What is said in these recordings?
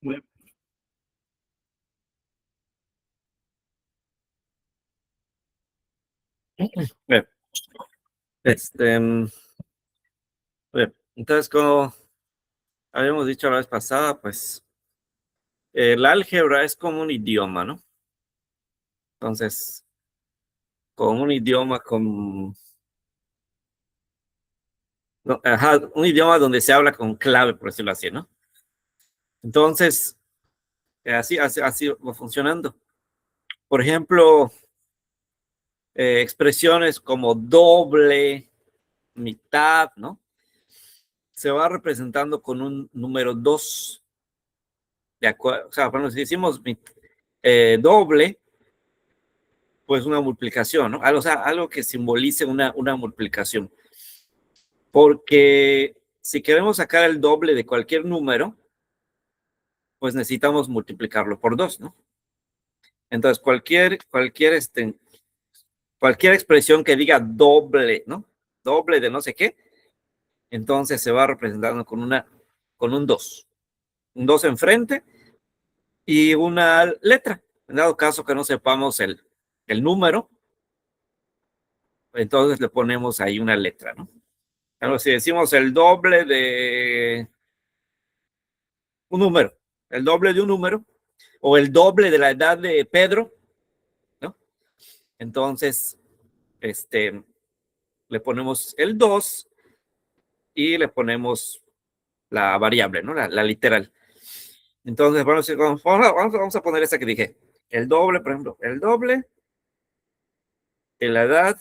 Bien. Bien. Este, mm, Bien. Entonces, como habíamos dicho la vez pasada, pues el álgebra es como un idioma, ¿no? Entonces, como un idioma no, ajá, un idioma donde se habla con clave, por decirlo así, ¿no? Entonces, así va funcionando. Por ejemplo, expresiones como doble, mitad, ¿no? Se va representando con un número 2, de acuerdo. O sea, cuando decimos doble, pues una multiplicación, ¿no? O sea, algo que simbolice una multiplicación. Porque si queremos sacar el doble de cualquier número, pues necesitamos multiplicarlo por 2, ¿no? Entonces, cualquier expresión que diga doble, ¿no? Doble de no sé qué, entonces se va representando con un 2. Un 2 enfrente y una letra. En dado caso que no sepamos el número, entonces le ponemos ahí una letra, ¿no? Claro, si decimos el doble de un número, el doble de un número, o el doble de la edad de Pedro, ¿no? Entonces, le ponemos el 2 y le ponemos la variable, ¿no? La literal. Entonces, vamos a poner esa que dije. El doble, por ejemplo, el doble de la edad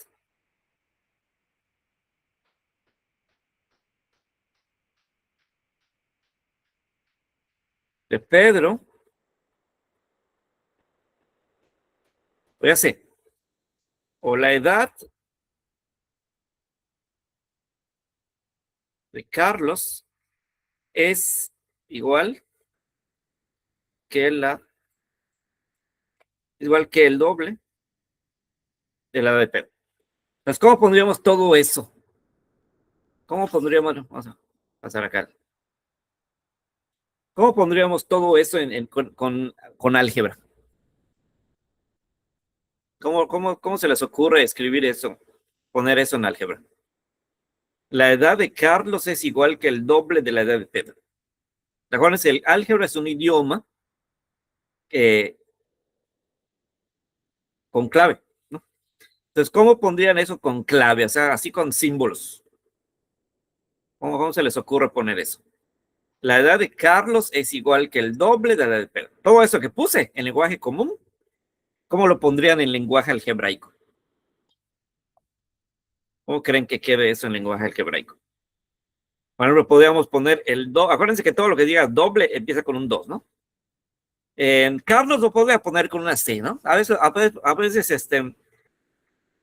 de Pedro, o ya sé, o la edad de Carlos es igual que igual que el doble de la edad de Pedro. Entonces, ¿cómo pondríamos todo eso? ¿Cómo pondríamos? Vamos a pasar acá. ¿Cómo pondríamos todo eso con álgebra? ¿Cómo se les ocurre escribir eso? Poner eso en álgebra. La edad de Carlos es igual que el doble de la edad de Pedro. Acuérdense, el álgebra es un idioma eh, con clave, ¿no? Entonces, ¿cómo pondrían eso con clave? O sea, así con símbolos. ¿Cómo se les ocurre poner eso? La edad de Carlos es igual que el doble de la edad de Pedro. Todo eso que puse en lenguaje común, ¿cómo lo pondrían en lenguaje algebraico? ¿Cómo creen que quede eso en lenguaje algebraico? Por ejemplo, podríamos poner el 2. Acuérdense que todo lo que diga doble empieza con un 2, ¿no? Carlos lo podría poner con una C, ¿no? A veces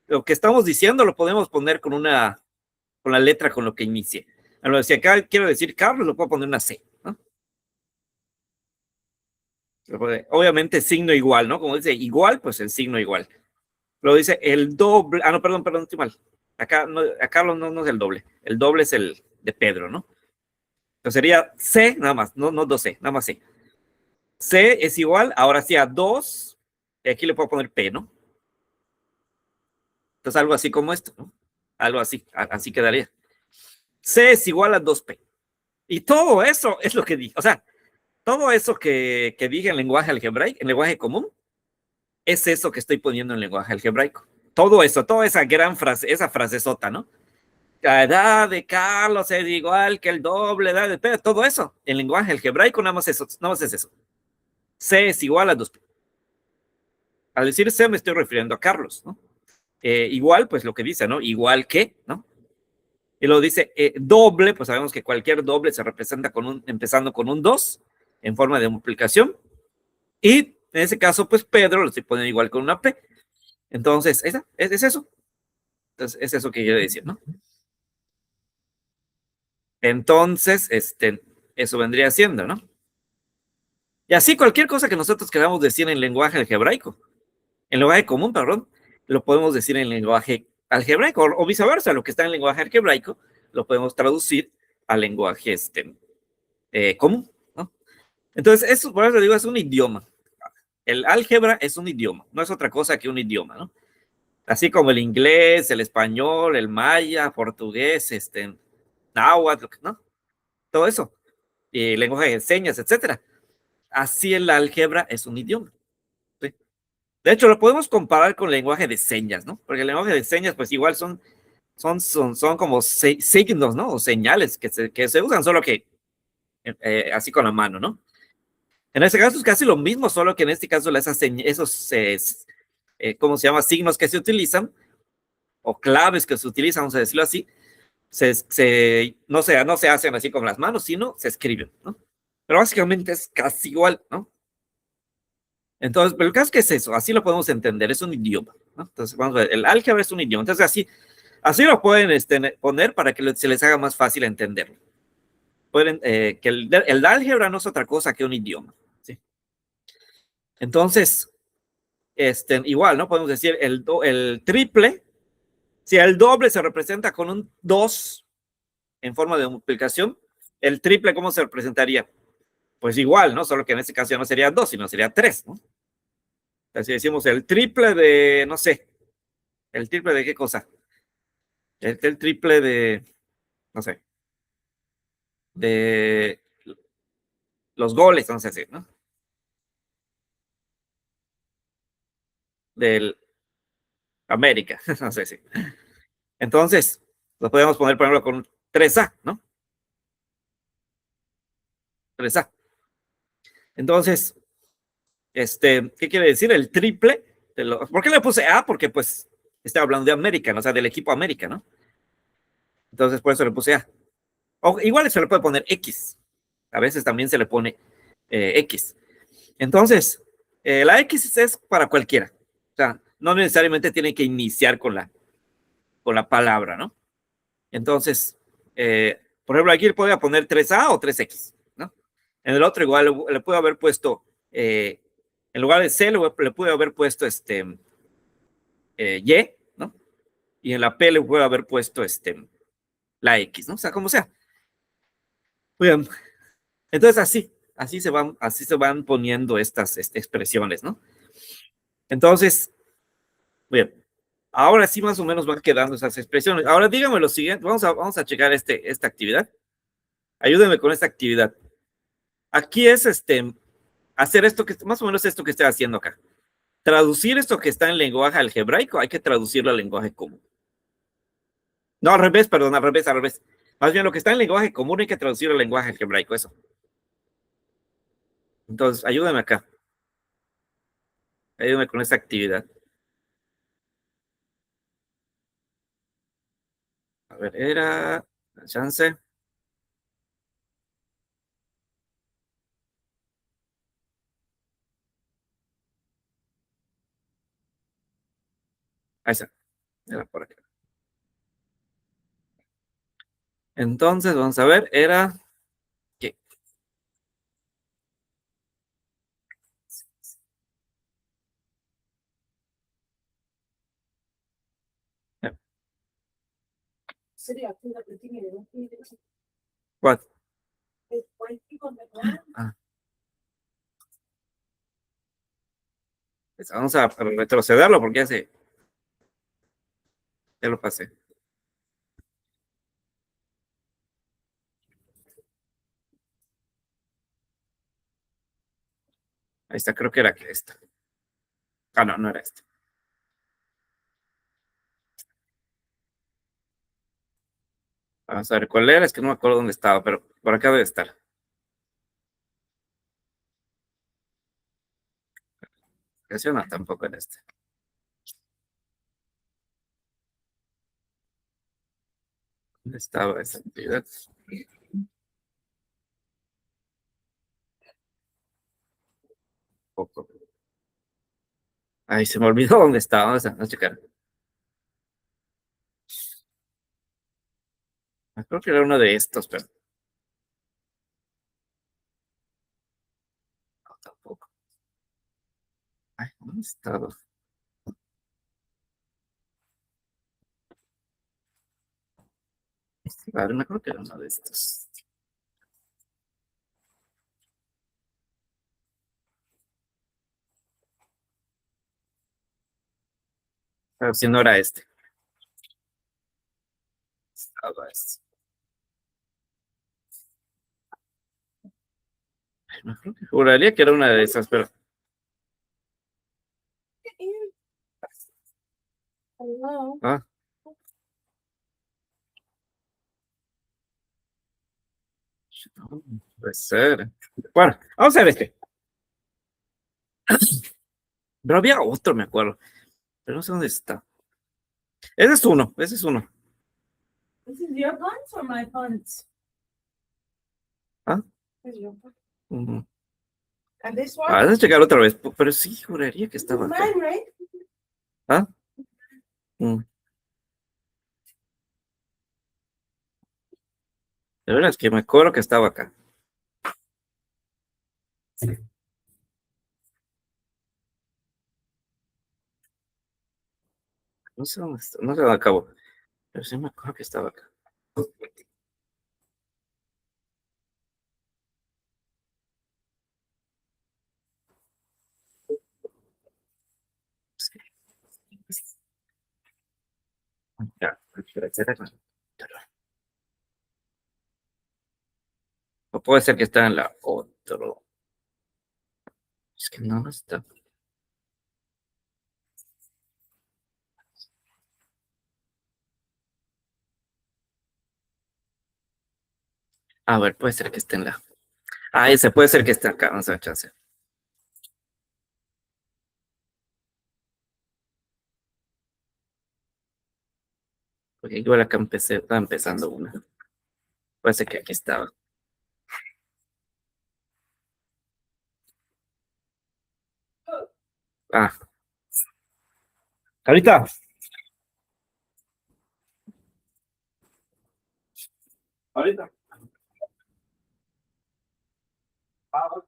lo que estamos diciendo lo podemos poner con la letra con lo que inicie. Si acá quiero decir Carlos, lo puedo poner una C, ¿no? Obviamente signo igual, ¿no? Como dice igual, pues el signo igual. Lo dice el doble. No, perdón, estoy mal. Acá, no, acá no es el doble. El doble es el de Pedro, ¿no? Entonces sería C nada más, no 2C, nada más C. C es igual, ahora sí a 2, y aquí le puedo poner P, ¿no? Entonces algo así como esto, ¿no? Algo así quedaría. C es igual a 2P. Y todo eso es lo que dije. O sea, todo eso que dije en lenguaje algebraico, en lenguaje común, es eso que estoy poniendo en lenguaje algebraico. Todo eso, toda esa gran frase, esa frasezota, ¿no? La edad de Carlos es igual que el doble edad de Pedro, todo eso. En lenguaje algebraico nada más es eso. C es igual a 2P. Al decir C me estoy refiriendo a Carlos, ¿no? Igual, pues lo que dice, ¿no? Igual que, ¿no? Y lo dice doble, pues sabemos que cualquier doble se representa empezando con un 2 en forma de multiplicación. Y en ese caso, pues Pedro lo estoy poniendo igual con una P. Entonces, es eso. Entonces, es eso que quiero decir, ¿no? Entonces, eso vendría siendo, ¿no? Y así cualquier cosa que nosotros queramos decir en lenguaje algebraico, en lenguaje común, perdón, lo podemos decir en lenguaje algebraico o viceversa, lo que está en lenguaje algebraico lo podemos traducir al lenguaje común, ¿no? Entonces, eso, por eso digo, es un idioma. El álgebra es un idioma, no es otra cosa que un idioma, ¿no? Así como el inglés, el español, el maya, portugués, náhuatl, ¿no? Todo eso, y lenguaje de señas, etcétera. Así el álgebra es un idioma. ¿Sí? De hecho, lo podemos comparar con el lenguaje de señas, ¿no? Porque el lenguaje de señas, pues igual son como signos, ¿no? O señales que se usan, solo que así con la mano, ¿no? En este caso es casi lo mismo, solo que en este caso esos, ¿cómo se llama? Signos que se utilizan, o claves que se utilizan, vamos a decirlo así, no se hacen así con las manos, sino se escriben, ¿no? Pero básicamente es casi igual, ¿no? Entonces, pero el caso es que es eso, así lo podemos entender, es un idioma, ¿no? Entonces, vamos a ver, el álgebra es un idioma, entonces así lo pueden poner para que se les haga más fácil entenderlo. Pueden, que el álgebra no es otra cosa que un idioma, ¿sí? Entonces, igual, ¿no? Podemos decir el triple, si el doble se representa con un 2 en forma de multiplicación, el triple, ¿cómo se representaría? Pues igual, ¿no? Solo que en este caso ya no sería 2, sino sería 3, ¿no? Así decimos el triple de, no sé, el triple de qué cosa. El triple de, no sé, de los goles, vamos a decir, ¿no? Del América, no sé si. Entonces, lo podemos poner, por ejemplo, con 3A, ¿no? 3A. Entonces, ¿qué quiere decir? El triple. ¿Por qué le puse A? Porque, pues, está hablando de América, ¿no? O sea, del equipo América, ¿no? Entonces, por eso le puse A. O igual se le puede poner X. A veces también se le pone X. Entonces, la X es para cualquiera. O sea, no necesariamente tiene que iniciar con la palabra, ¿no? Entonces, por ejemplo, aquí le podría poner 3A o 3X, ¿no? En el otro igual le puedo haber puesto, en lugar de C, le pude haber puesto Y, ¿no? Y en la P le puedo haber puesto la X, ¿no? O sea, como sea. Bien. Entonces, así se van poniendo estas expresiones, ¿no? Entonces, bien, ahora sí más o menos van quedando esas expresiones. Ahora dígame lo siguiente, vamos a checar esta actividad. Ayúdenme con esta actividad. Aquí es hacer esto más o menos esto que estoy haciendo acá. Traducir esto que está en lenguaje algebraico, hay que traducirlo al lenguaje común. No, al revés, perdón, al revés. Más bien lo que está en lenguaje común hay que traducirlo al lenguaje algebraico, eso. Entonces, ayúdame acá. Ayúdame con esta actividad. A ver, era la chance. Ahí está. Era por acá. Entonces, vamos a ver, era ¿qué? ¿Cuál? Ah, pues vamos a retrocederlo porque ya lo pasé. Ahí está, creo que era esta. Ah, no, no era esta. Vamos a ver cuál era, es que no me acuerdo dónde estaba, pero por acá debe estar. No, tampoco en este. ¿Dónde estaba esa actividad? Poco. Ay, se me olvidó dónde estaba. Vamos a checar. Creo que era uno de estos, pero no, tampoco. Ay, ¿dónde estaba? A ver, me acuerdo que era uno de estos. A ver si no era este. Estaba este. No, juraría que era una de esas, pero. Ah, no, puede ser. Bueno, vamos a ver este. Pero había otro, me acuerdo. Pero no sé dónde está. Ese es uno, ese es uno. This is your pants or my pants? ¿Ah? This is your pants. Ujú. And this one? Ah, déjame checar otra vez. Pero sí, juraría que estaba acá. Mine, right? ¿Ah? Mm. De veras que me acuerdo que estaba acá. No sé dónde está, no sé dónde acabo. Pero sí me acuerdo que estaba acá. Sí. Ya, espera, espera. O puede ser que está en la otra. Es que no está. A ver, puede ser que esté en la. Ah, ese puede ser que esté acá. Vamos a ver, chance. Porque igual acá empecé, estaba empezando una. Puede ser que aquí estaba. Ah, ahorita. Ahorita. Ah, ok.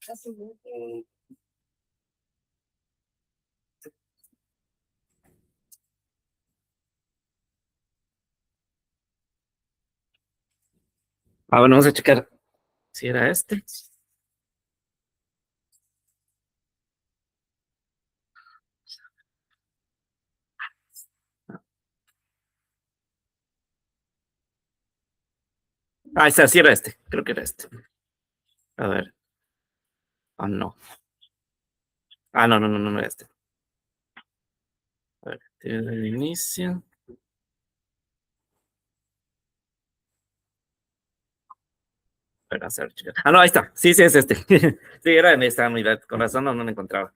That's a good. Ah, bueno, vamos a checar si era este. Ah, ese sí era este. Creo que era este. A ver. Ah, no. Ah, no, no, no, no, no era este. A ver, desde el inicio. Espera, hacer checar. Ah, no, ahí está. Sí, sí, es este. Sí, era en esta unidad. Con razón no, no lo encontraba.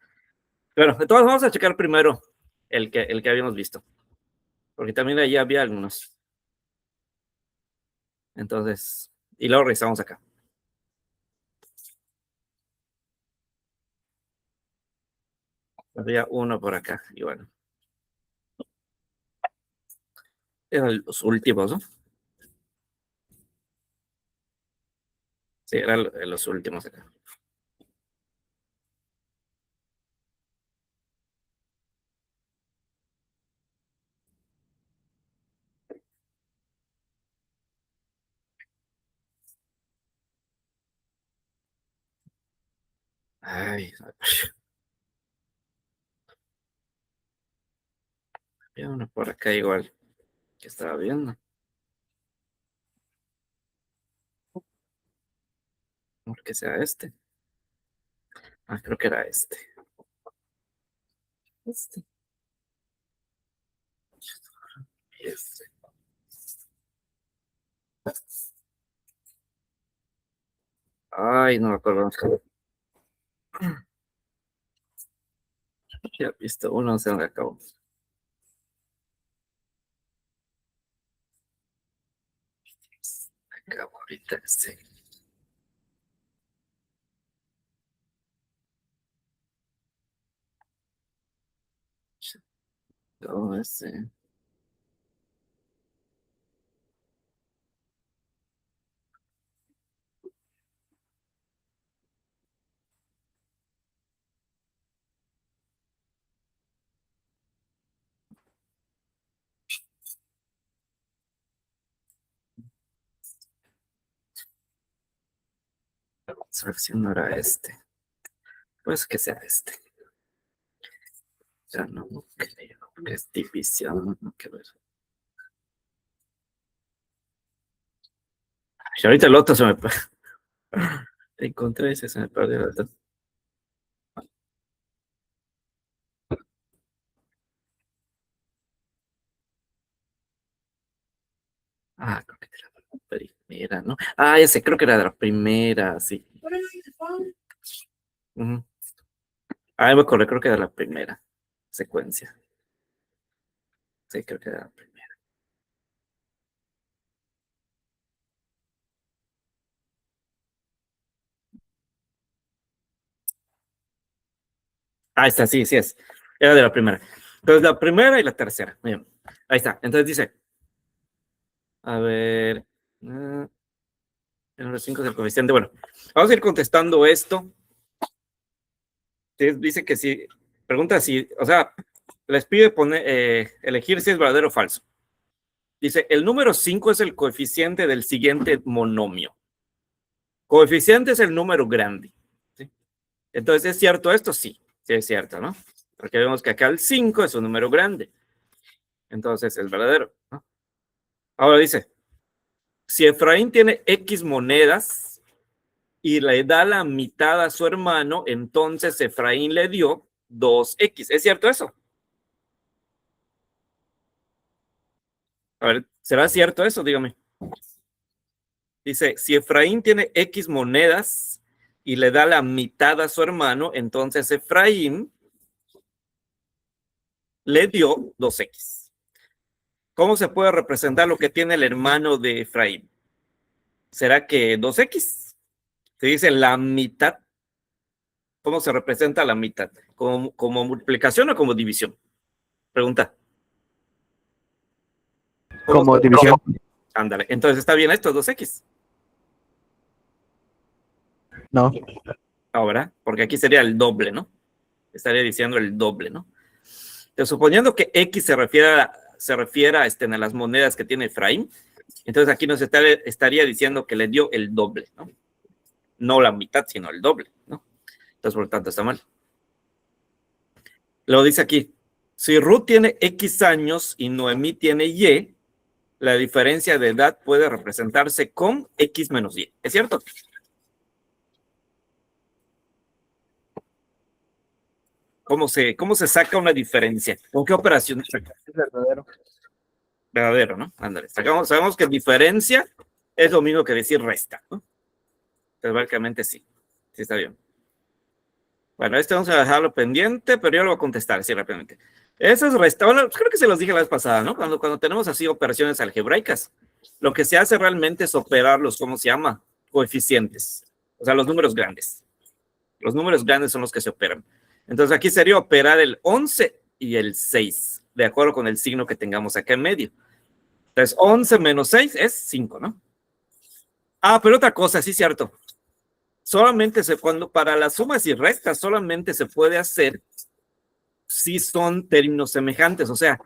Bueno, entonces vamos a checar primero el que habíamos visto. Porque también allí había algunos. Entonces, y luego revisamos acá. Había uno por acá. Y bueno, eran los últimos, ¿no? Sí, eran los últimos acá. Ay, había uno por acá igual que estaba viendo. No que sea este. Ah, creo que era este. Este. Y este. Ay, no me acuerdo. Ya he visto uno, no sé dónde acabó. Acabo ahorita este. Todo ese. Fracción no era este. Pues que sea este. Ya no, que es división, no quiero ver. Y ahorita el otro se me encontré ese, se me perdió. Creo que era de la primera, ¿no? Ese creo que era de la primera, sí. Me acordé, creo que era la primera secuencia. Sí, creo que era la primera. Ahí está, sí, sí es. Era de la primera. Entonces, la primera y la tercera. Bien. Ahí está. Entonces dice, a ver, el número 5 es el coeficiente. Bueno, vamos a ir contestando esto. Dice que sí, pregunta si, o sea, les pide elegir si es verdadero o falso. Dice, el número 5 es el coeficiente del siguiente monomio. Coeficiente es el número grande. ¿Sí? Entonces, ¿es cierto esto? Sí, sí es cierto, ¿no? Porque vemos que acá el 5 es un número grande. Entonces, es verdadero, ¿no? Ahora dice, si Efraín tiene X monedas y le da la mitad a su hermano, entonces Efraín le dio 2X. ¿Es cierto eso? A ver, ¿será cierto eso? Dígame. Dice, si Efraín tiene X monedas y le da la mitad a su hermano, entonces Efraín le dio 2X. ¿Cómo se puede representar lo que tiene el hermano de Efraín? ¿Será que 2X? Se dice la mitad. ¿Cómo se representa la mitad? ¿Como multiplicación o como división? Pregunta. Como división. Ándale. Entonces, ¿está bien esto? 2X. No. Ahora, porque aquí sería el doble, ¿no? Estaría diciendo el doble, ¿no? Entonces, suponiendo que X se refiere a las monedas que tiene Efraín, entonces aquí nos estaría diciendo que le dio el doble, ¿no? No la mitad, sino el doble, ¿no? Entonces, por lo tanto, está mal. Lo dice aquí. Si Ruth tiene X años y Noemí tiene Y, la diferencia de edad puede representarse con X menos Y. ¿Es cierto? ¿Cómo se saca una diferencia? ¿Con qué operación se saca? Es verdadero. Verdadero, ¿no? Ándale. Sabemos que diferencia es lo mismo que decir resta, ¿no? Entonces, básicamente sí. Sí está bien. Bueno, vamos a dejarlo pendiente, pero yo lo voy a contestar así rápidamente. Eso es resta. Bueno, creo que se los dije la vez pasada, ¿no? Cuando tenemos así operaciones algebraicas, lo que se hace realmente es operar los, ¿cómo se llama? Coeficientes. O sea, los números grandes. Los números grandes son los que se operan. Entonces, aquí sería operar el 11 y el 6, de acuerdo con el signo que tengamos acá en medio. Entonces, 11 menos 6 es 5, ¿no? Pero otra cosa, sí, cierto. Solamente cuando para las sumas y restas solamente se puede hacer si son términos semejantes, o sea,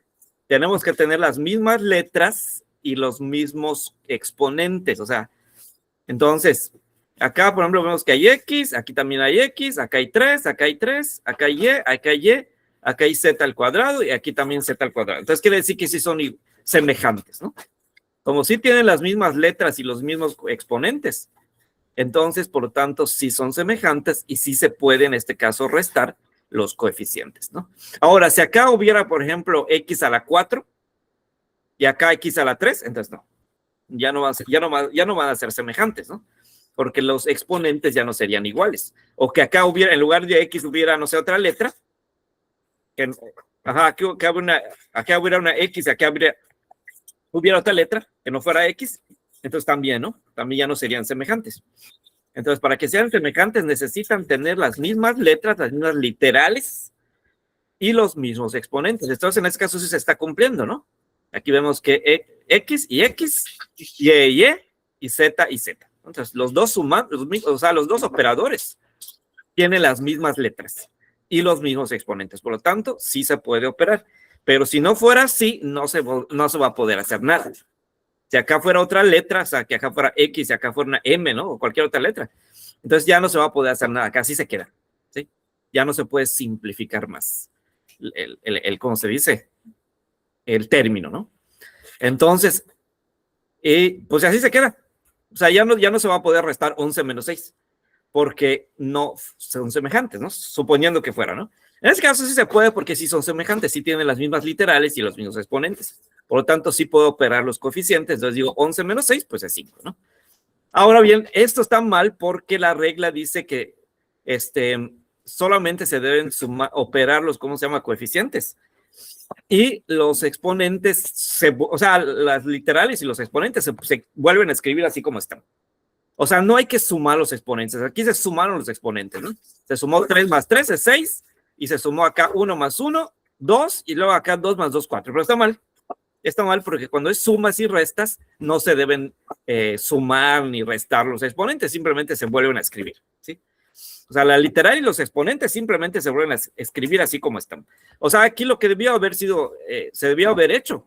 tenemos que tener las mismas letras y los mismos exponentes, o sea, entonces, acá por ejemplo vemos que hay X, aquí también hay X, acá hay 3, acá hay 3, acá hay Y, acá hay Y, acá hay Z al cuadrado y aquí también Z al cuadrado. Entonces quiere decir que sí son semejantes, ¿no? Como sí tienen las mismas letras y los mismos exponentes, entonces, por lo tanto, sí son semejantes y sí se puede, en este caso, restar los coeficientes, ¿no? Ahora, si acá hubiera, por ejemplo, X a la 4 y acá X a la 3, entonces no. Ya no van a ser semejantes, ¿no? Porque los exponentes ya no serían iguales. O que acá hubiera, en lugar de X hubiera, no sé, otra letra. Acá hubiera una X, acá hubiera otra letra que no fuera X, entonces también, ¿no? También ya no serían semejantes. Entonces, para que sean semejantes necesitan tener las mismas letras, las mismas literales y los mismos exponentes. Entonces, en este caso sí se está cumpliendo, ¿no? Aquí vemos que X y X, Y y Z y Z. Entonces, los dos o sea, los dos operadores tienen las mismas letras y los mismos exponentes. Por lo tanto, sí se puede operar. Pero si no fuera así, no se va a poder hacer nada. Si acá fuera otra letra, o sea, que acá fuera X y acá fuera una M, ¿no? O cualquier otra letra. Entonces ya no se va a poder hacer nada acá, así se queda, ¿sí? Ya no se puede simplificar más ¿cómo se dice? El término, ¿no? Entonces, pues así se queda. O sea, ya no se va a poder restar 11 menos 6, porque no son semejantes, ¿no? Suponiendo que fuera, ¿no? En este caso sí se puede porque sí son semejantes, sí tienen las mismas literales y los mismos exponentes. Por lo tanto, sí puedo operar los coeficientes. Entonces digo 11 menos 6, pues es 5, ¿no? Ahora bien, esto está mal porque la regla dice que solamente se deben operar los, ¿cómo se llama? Coeficientes. Y los exponentes, o sea, las literales y los exponentes se vuelven a escribir así como están. O sea, no hay que sumar los exponentes. Aquí se sumaron los exponentes, ¿no? Se sumó 3 más 3 es 6, y se sumó acá 1 más 1, 2, y luego acá 2 más 2, 4. Pero está mal. Está mal porque cuando es sumas y restas, no se deben sumar ni restar los exponentes, simplemente se vuelven a escribir, ¿sí? O sea, la literal y los exponentes simplemente se vuelven a escribir así como están. O sea, aquí lo que debió haber sido, se debió haber hecho,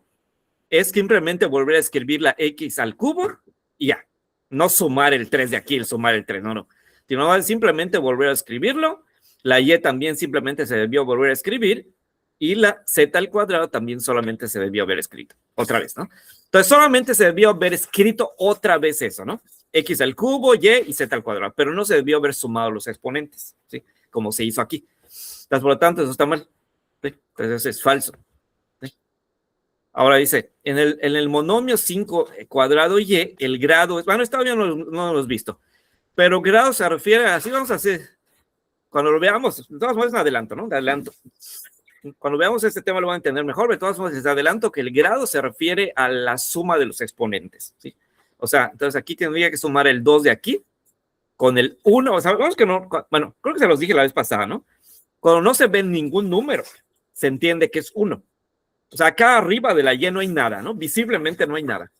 es simplemente volver a escribir la x al cubo y ya. No sumar el 3 de aquí, el sumar el 3, no. Sino simplemente volver a escribirlo. La y también simplemente se debió volver a escribir. Y la z al cuadrado también solamente se debió haber escrito. Otra vez, ¿no? Entonces solamente se debió haber escrito otra vez eso, ¿no? X al cubo, y z al cuadrado. Pero no se debió haber sumado los exponentes, ¿sí? Como se hizo aquí. Entonces, por lo tanto, eso está mal, ¿sí? Entonces eso es falso. Ahora dice, en el monomio 5 cuadrado y, el grado es, bueno, todavía no lo hemos visto, pero grado se refiere a, así vamos a hacer, cuando lo veamos, de todas formas es un adelanto, ¿no? Un adelanto. Cuando veamos este tema lo van a entender mejor, de todas formas les adelanto que el grado se refiere a la suma de los exponentes, ¿sí? O sea, entonces aquí tendría que sumar el 2 de aquí con el 1, o sea, vamos que no, bueno, creo que se los dije la vez pasada, ¿no? Cuando no se ve ningún número, se entiende que es 1. O sea, acá arriba de la y no hay nada, ¿no? Visiblemente no hay nada,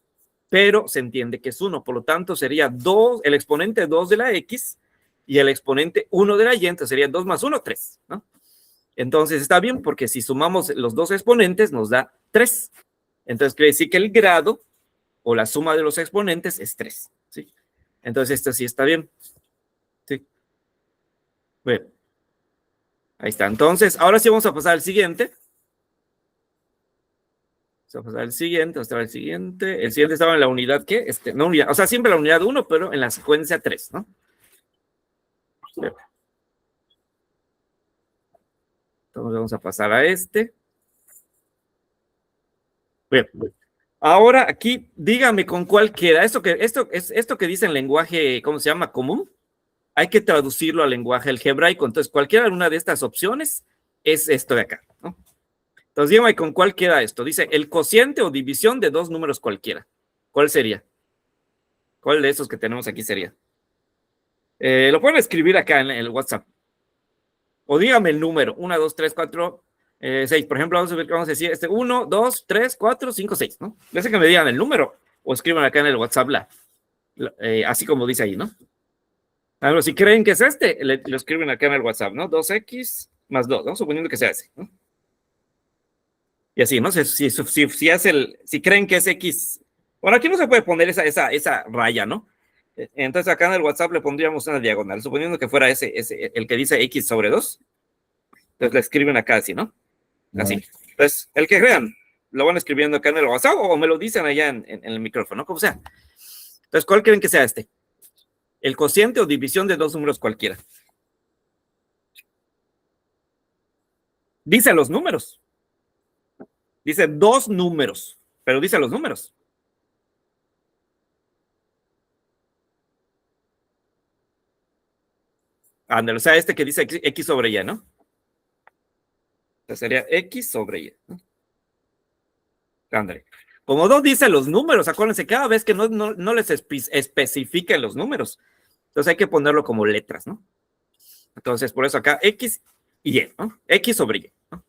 pero se entiende que es 1. Por lo tanto, sería 2, el exponente 2 de la x y el exponente 1 de la y, entonces sería 2 más 1, 3, ¿no? Entonces está bien porque si sumamos los dos exponentes nos da 3. Entonces quiere decir que el grado o la suma de los exponentes es 3, ¿sí? Entonces esto sí está bien, ¿sí? Bueno, ahí está. Entonces, ahora sí vamos a pasar al siguiente. Vamos a pasar al siguiente, estaba el siguiente. El siguiente estaba en la unidad, ¿qué? No unidad, o sea, siempre la unidad 1, pero en la secuencia 3, ¿no? Entonces vamos a pasar a este. Bien. Ahora aquí, dígame con cuál queda. Esto que dice en lenguaje, ¿cómo se llama? Común. Hay que traducirlo al lenguaje algebraico. Entonces, cualquiera una de estas opciones es esto de acá, ¿no? Entonces, dígame con cuál queda esto. Dice el cociente o división de dos números cualquiera. ¿Cuál sería? ¿Cuál de esos que tenemos aquí sería? Lo pueden escribir acá en el WhatsApp. O dígame el número. 1, 2, 3, 4, 6. Por ejemplo, vamos a decir 1, 2, 3, 4, 5, 6, ¿no? Ya sé que me digan el número o escriban acá en el WhatsApp así como dice ahí, ¿no? Ahora, si creen que es lo escriben acá en el WhatsApp, ¿no? 2x más 2, ¿no? Suponiendo que sea ese, ¿no? Y así, ¿no? Si creen que es x. Bueno, aquí no se puede poner esa raya, ¿no? Entonces acá en el WhatsApp le pondríamos una diagonal, suponiendo que fuera el que dice x sobre 2. Entonces le escriben acá así, ¿no? Así. Entonces, el que crean, lo van escribiendo acá en el WhatsApp o me lo dicen allá en el micrófono, ¿no? Como sea. Entonces, ¿cuál creen que sea este? El cociente o división de dos números cualquiera. Dice los números. Dice dos números, pero dice los números. Ándale, o sea, que dice x sobre y, ¿no? Entonces sería x sobre y, ¿no? Ándale. Como 2 dice los números, acuérdense, cada vez que no les especifiquen los números, entonces hay que ponerlo como letras, ¿no? Entonces, por eso acá x y y, ¿no? X sobre y, ¿no?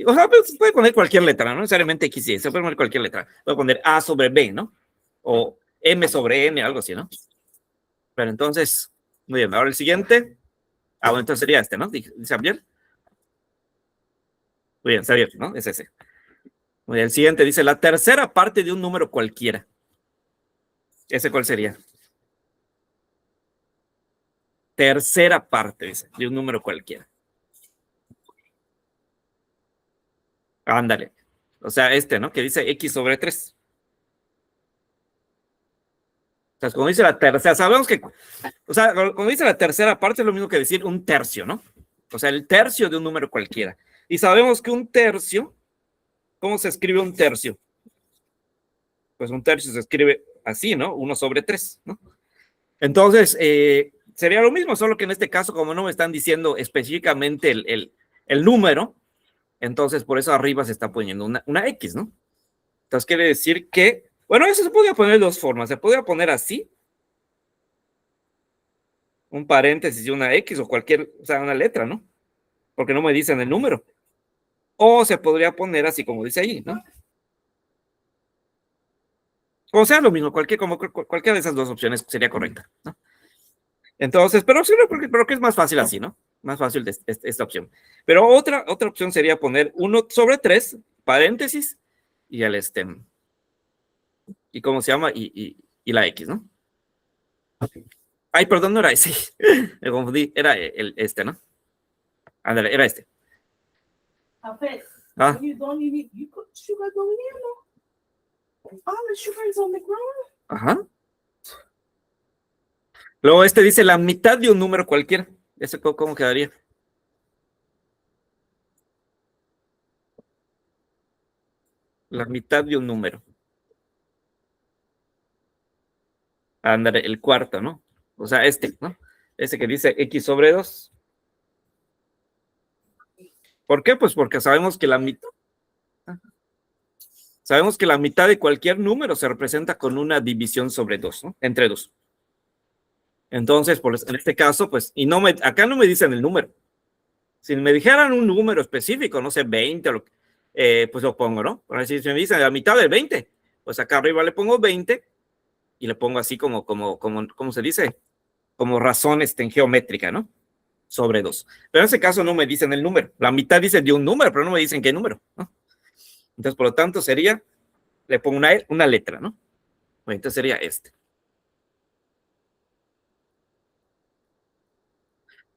O sea, pues, puede poner cualquier letra, no necesariamente x y y, se puede poner cualquier letra. Puede poner a sobre b, ¿no? O m sobre n, algo así, ¿no? Pero entonces, muy bien, ahora el siguiente. Bueno, entonces sería ¿no? Dice Javier. Muy bien, está bien, ¿no? Es ese. Muy bien, el siguiente dice la tercera parte de un número cualquiera. ¿Ese cuál sería? tercera parte, dice, de un número cualquiera. Ándale. O sea, ¿no? Que dice X sobre 3. O sea, como dice la tercera, sabemos que, o sea, cuando dice la tercera parte es lo mismo que decir un tercio, ¿no? O sea, el tercio de un número cualquiera. Y sabemos que un tercio, ¿cómo se escribe un tercio? Pues un tercio se escribe así, ¿no? 1 sobre 3, ¿no? Entonces, sería lo mismo, solo que en este caso, como no me están diciendo específicamente el número, entonces por eso arriba se está poniendo una X, ¿no? Entonces quiere decir que, bueno, eso se podría poner de dos formas. Se podría poner así, un paréntesis y una X o cualquier, o sea, una letra, ¿no? Porque no me dicen el número. O se podría poner así como dice ahí, ¿no? O sea, lo mismo, cualquiera de esas dos opciones sería correcta, ¿no? Entonces, pero que es más fácil así, ¿no? Más fácil esta opción. Pero otra opción sería poner 1 sobre 3, paréntesis, y el ¿y cómo se llama? Y la X, ¿no? Ay, perdón, no era ese. Me confundí, era ¿no? Ándale, era este. Ah. You put sugar going in, no? All the sugar is on the ground. Ajá. Luego dice la mitad de un número cualquiera. ¿Eso cómo quedaría? La mitad de un número. Ándale, el cuarto, ¿no? O sea, ¿no? Ese que dice X sobre 2. ¿Por qué? Pues porque sabemos que la mitad de cualquier número se representa con una división sobre 2, ¿no? Entre 2. Entonces, en este caso, pues, acá no me dicen el número. Si me dijeran un número específico, no sé, 20, pues lo pongo, ¿no? Por si me dicen la mitad del 20, pues acá arriba le pongo 20 y le pongo así como se dice, como razón en geométrica, ¿no? Sobre 2. Pero en ese caso no me dicen el número. La mitad dice de un número, pero no me dicen qué número, ¿no? Entonces, por lo tanto, le pongo una letra, ¿no? Bueno, entonces sería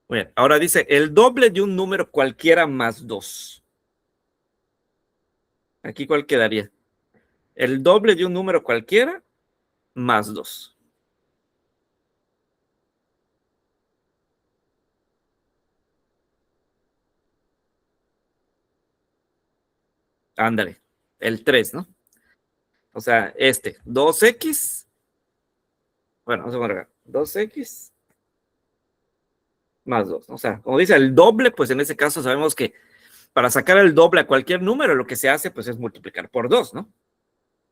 Bueno, ahora dice el doble de un número cualquiera más 2. Aquí, ¿cuál quedaría? El doble de un número cualquiera más 2. Ándale, el 3, ¿no? O sea, 2x, bueno, vamos a poner 2x más 2. O sea, como dice el doble, pues en ese caso sabemos que para sacar el doble a cualquier número, lo que se hace, pues es multiplicar por 2, ¿no?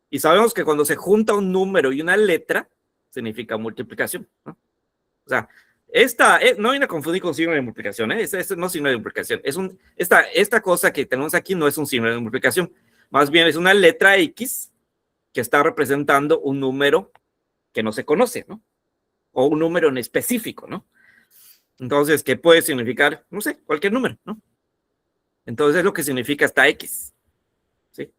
Y sabemos que cuando se junta un número y una letra, significa multiplicación, ¿no? O sea, no hay una confundir con signo de multiplicación, ¿eh? Este no es signo de multiplicación. Esta cosa que tenemos aquí no es un signo de multiplicación. Más bien es una letra X que está representando un número que no se conoce, ¿no? O un número en específico, ¿no? Entonces, ¿qué puede significar? No sé, cualquier número, ¿no? Entonces, es lo que significa esta X, ¿sí?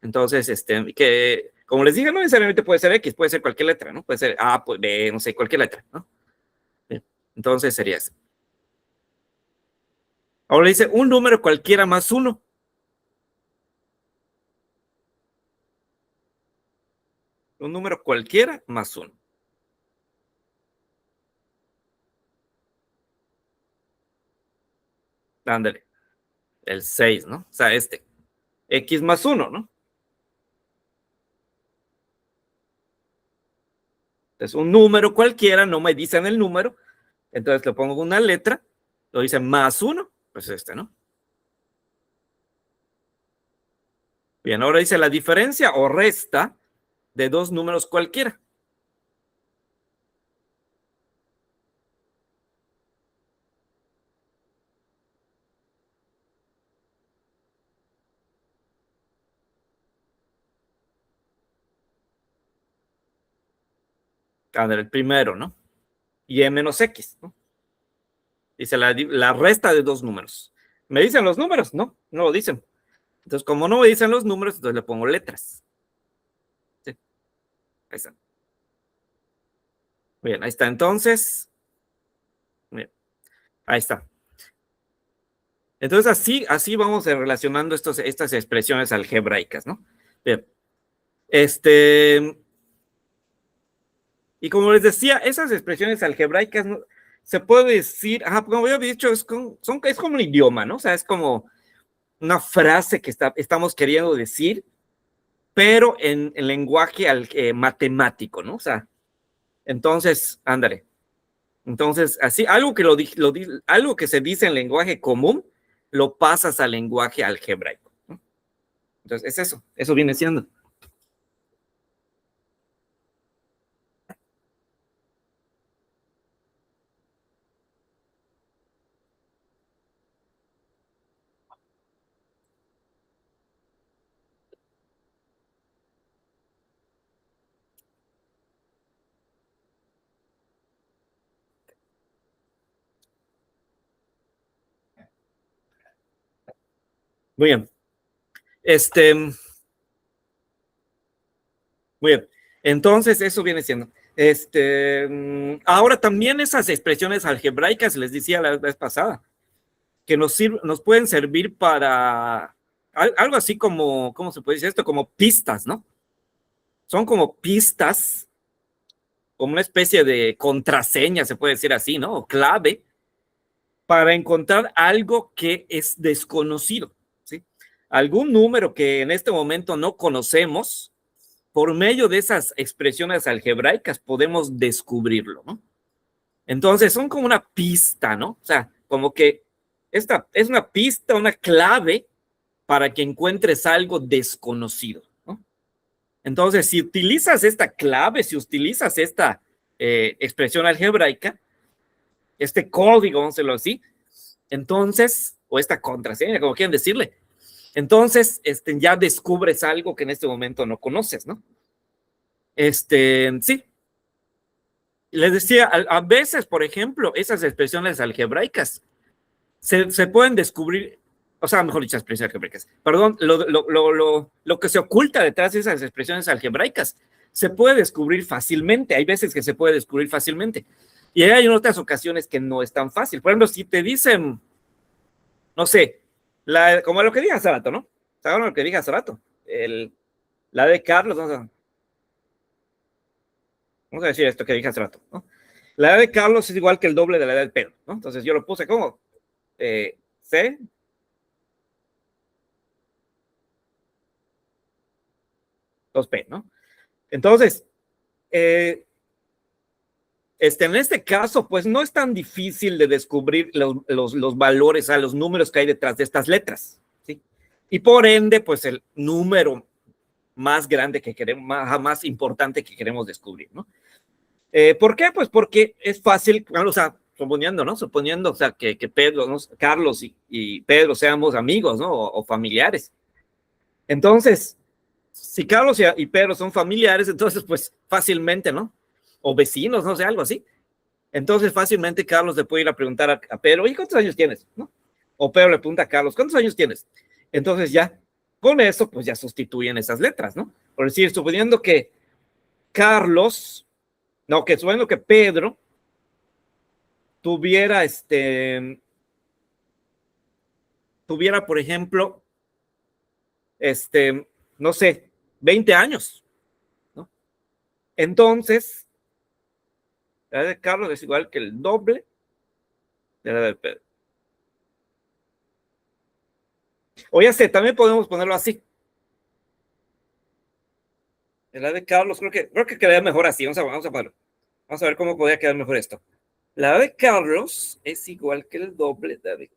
Entonces, que, como les dije, no necesariamente puede ser X, puede ser cualquier letra, ¿no? Puede ser A, pues B, no sé, cualquier letra, ¿no? Entonces, sería eso. Ahora dice un número cualquiera más 1. Un número cualquiera más 1. Ándale. El 6, ¿no? O sea, X más 1, ¿no? Entonces, un número cualquiera, no me dicen el número, entonces le pongo una letra, lo dice más 1, pues ¿no? Bien, ahora dice la diferencia o resta de dos números cualquiera. El primero, ¿no? Y E menos X, ¿no? Dice la resta de dos números. ¿Me dicen los números? No, no lo dicen. Entonces, como no me dicen los números, entonces le pongo letras. ¿Sí? Ahí está. Bien, ahí está. Entonces, Ahí está. Entonces, así vamos relacionando estas expresiones algebraicas, ¿no? Bien. Y como les decía, esas expresiones algebraicas, ¿no? Se puede decir, como había dicho, es como un idioma, ¿no? O sea, es como una frase que estamos queriendo decir, pero en lenguaje matemático, ¿no? O sea, entonces, ándale. Entonces, así, algo algo que se dice en lenguaje común, lo pasas al lenguaje algebraico, ¿no? Entonces, es eso viene siendo. Muy bien. Muy bien. Entonces, eso viene siendo. Ahora también esas expresiones algebraicas, les decía la vez pasada, que nos pueden servir para algo así como, ¿cómo se puede decir esto? Como pistas, ¿no? Son como pistas, como una especie de contraseña, se puede decir así, ¿no? O clave, para encontrar algo que es desconocido, ¿sí? Algún número que en este momento no conocemos, por medio de esas expresiones algebraicas podemos descubrirlo, ¿no? Entonces son como una pista, ¿no? O sea, como que esta es una pista, una clave para que encuentres algo desconocido, ¿no? Entonces, si utilizas esta clave, si utilizas esta expresión algebraica, este código, vamos a decirlo así, entonces, o esta contraseña, como quieran decirle, entonces ya descubres algo que en este momento no conoces, ¿no? Sí. Les decía, a veces, por ejemplo, esas expresiones algebraicas se pueden descubrir, o sea, mejor dicho, expresiones algebraicas, perdón, lo que se oculta detrás de esas expresiones algebraicas se puede descubrir fácilmente. Hay veces que se puede descubrir fácilmente. Y hay otras ocasiones que no es tan fácil. Por ejemplo, si te dicen, no sé, como lo que dije hace rato, ¿no? ¿Saben lo que dije hace rato? La de Carlos, vamos a decir esto que dije hace rato, ¿no? La edad de Carlos es igual que el doble de la edad de Pedro, ¿no? Entonces yo lo puse como C, 2P, ¿no? Entonces, en este caso, pues no es tan difícil de descubrir los valores, los números que hay detrás de estas letras, ¿sí? Y por ende, pues el número más grande que queremos, más importante que queremos descubrir, ¿no? ¿Por qué? Pues porque es fácil, o sea, suponiendo, ¿no? Suponiendo, o sea, que Pedro, ¿no? Carlos y Pedro seamos amigos, ¿no? O familiares. Entonces, si Carlos y Pedro son familiares, entonces, pues fácilmente, ¿no? O vecinos, no sé, algo así. Entonces, fácilmente Carlos le puede ir a preguntar a Pedro, ¿y cuántos años tienes? ¿No? O Pedro le pregunta a Carlos, ¿cuántos años tienes? Entonces, ya, con eso, pues ya sustituyen esas letras, ¿no? Por decir, suponiendo que Carlos, no, que suponiendo que Pedro tuviera, por ejemplo, no sé, 20 años, ¿no? Entonces, la edad de Carlos es igual que el doble de la edad de Pedro. O ya sé, también podemos ponerlo así. La edad de Carlos, creo que quedaría mejor así. Vamos a ver cómo podría quedar mejor esto. La edad de Carlos es igual que el doble de la de...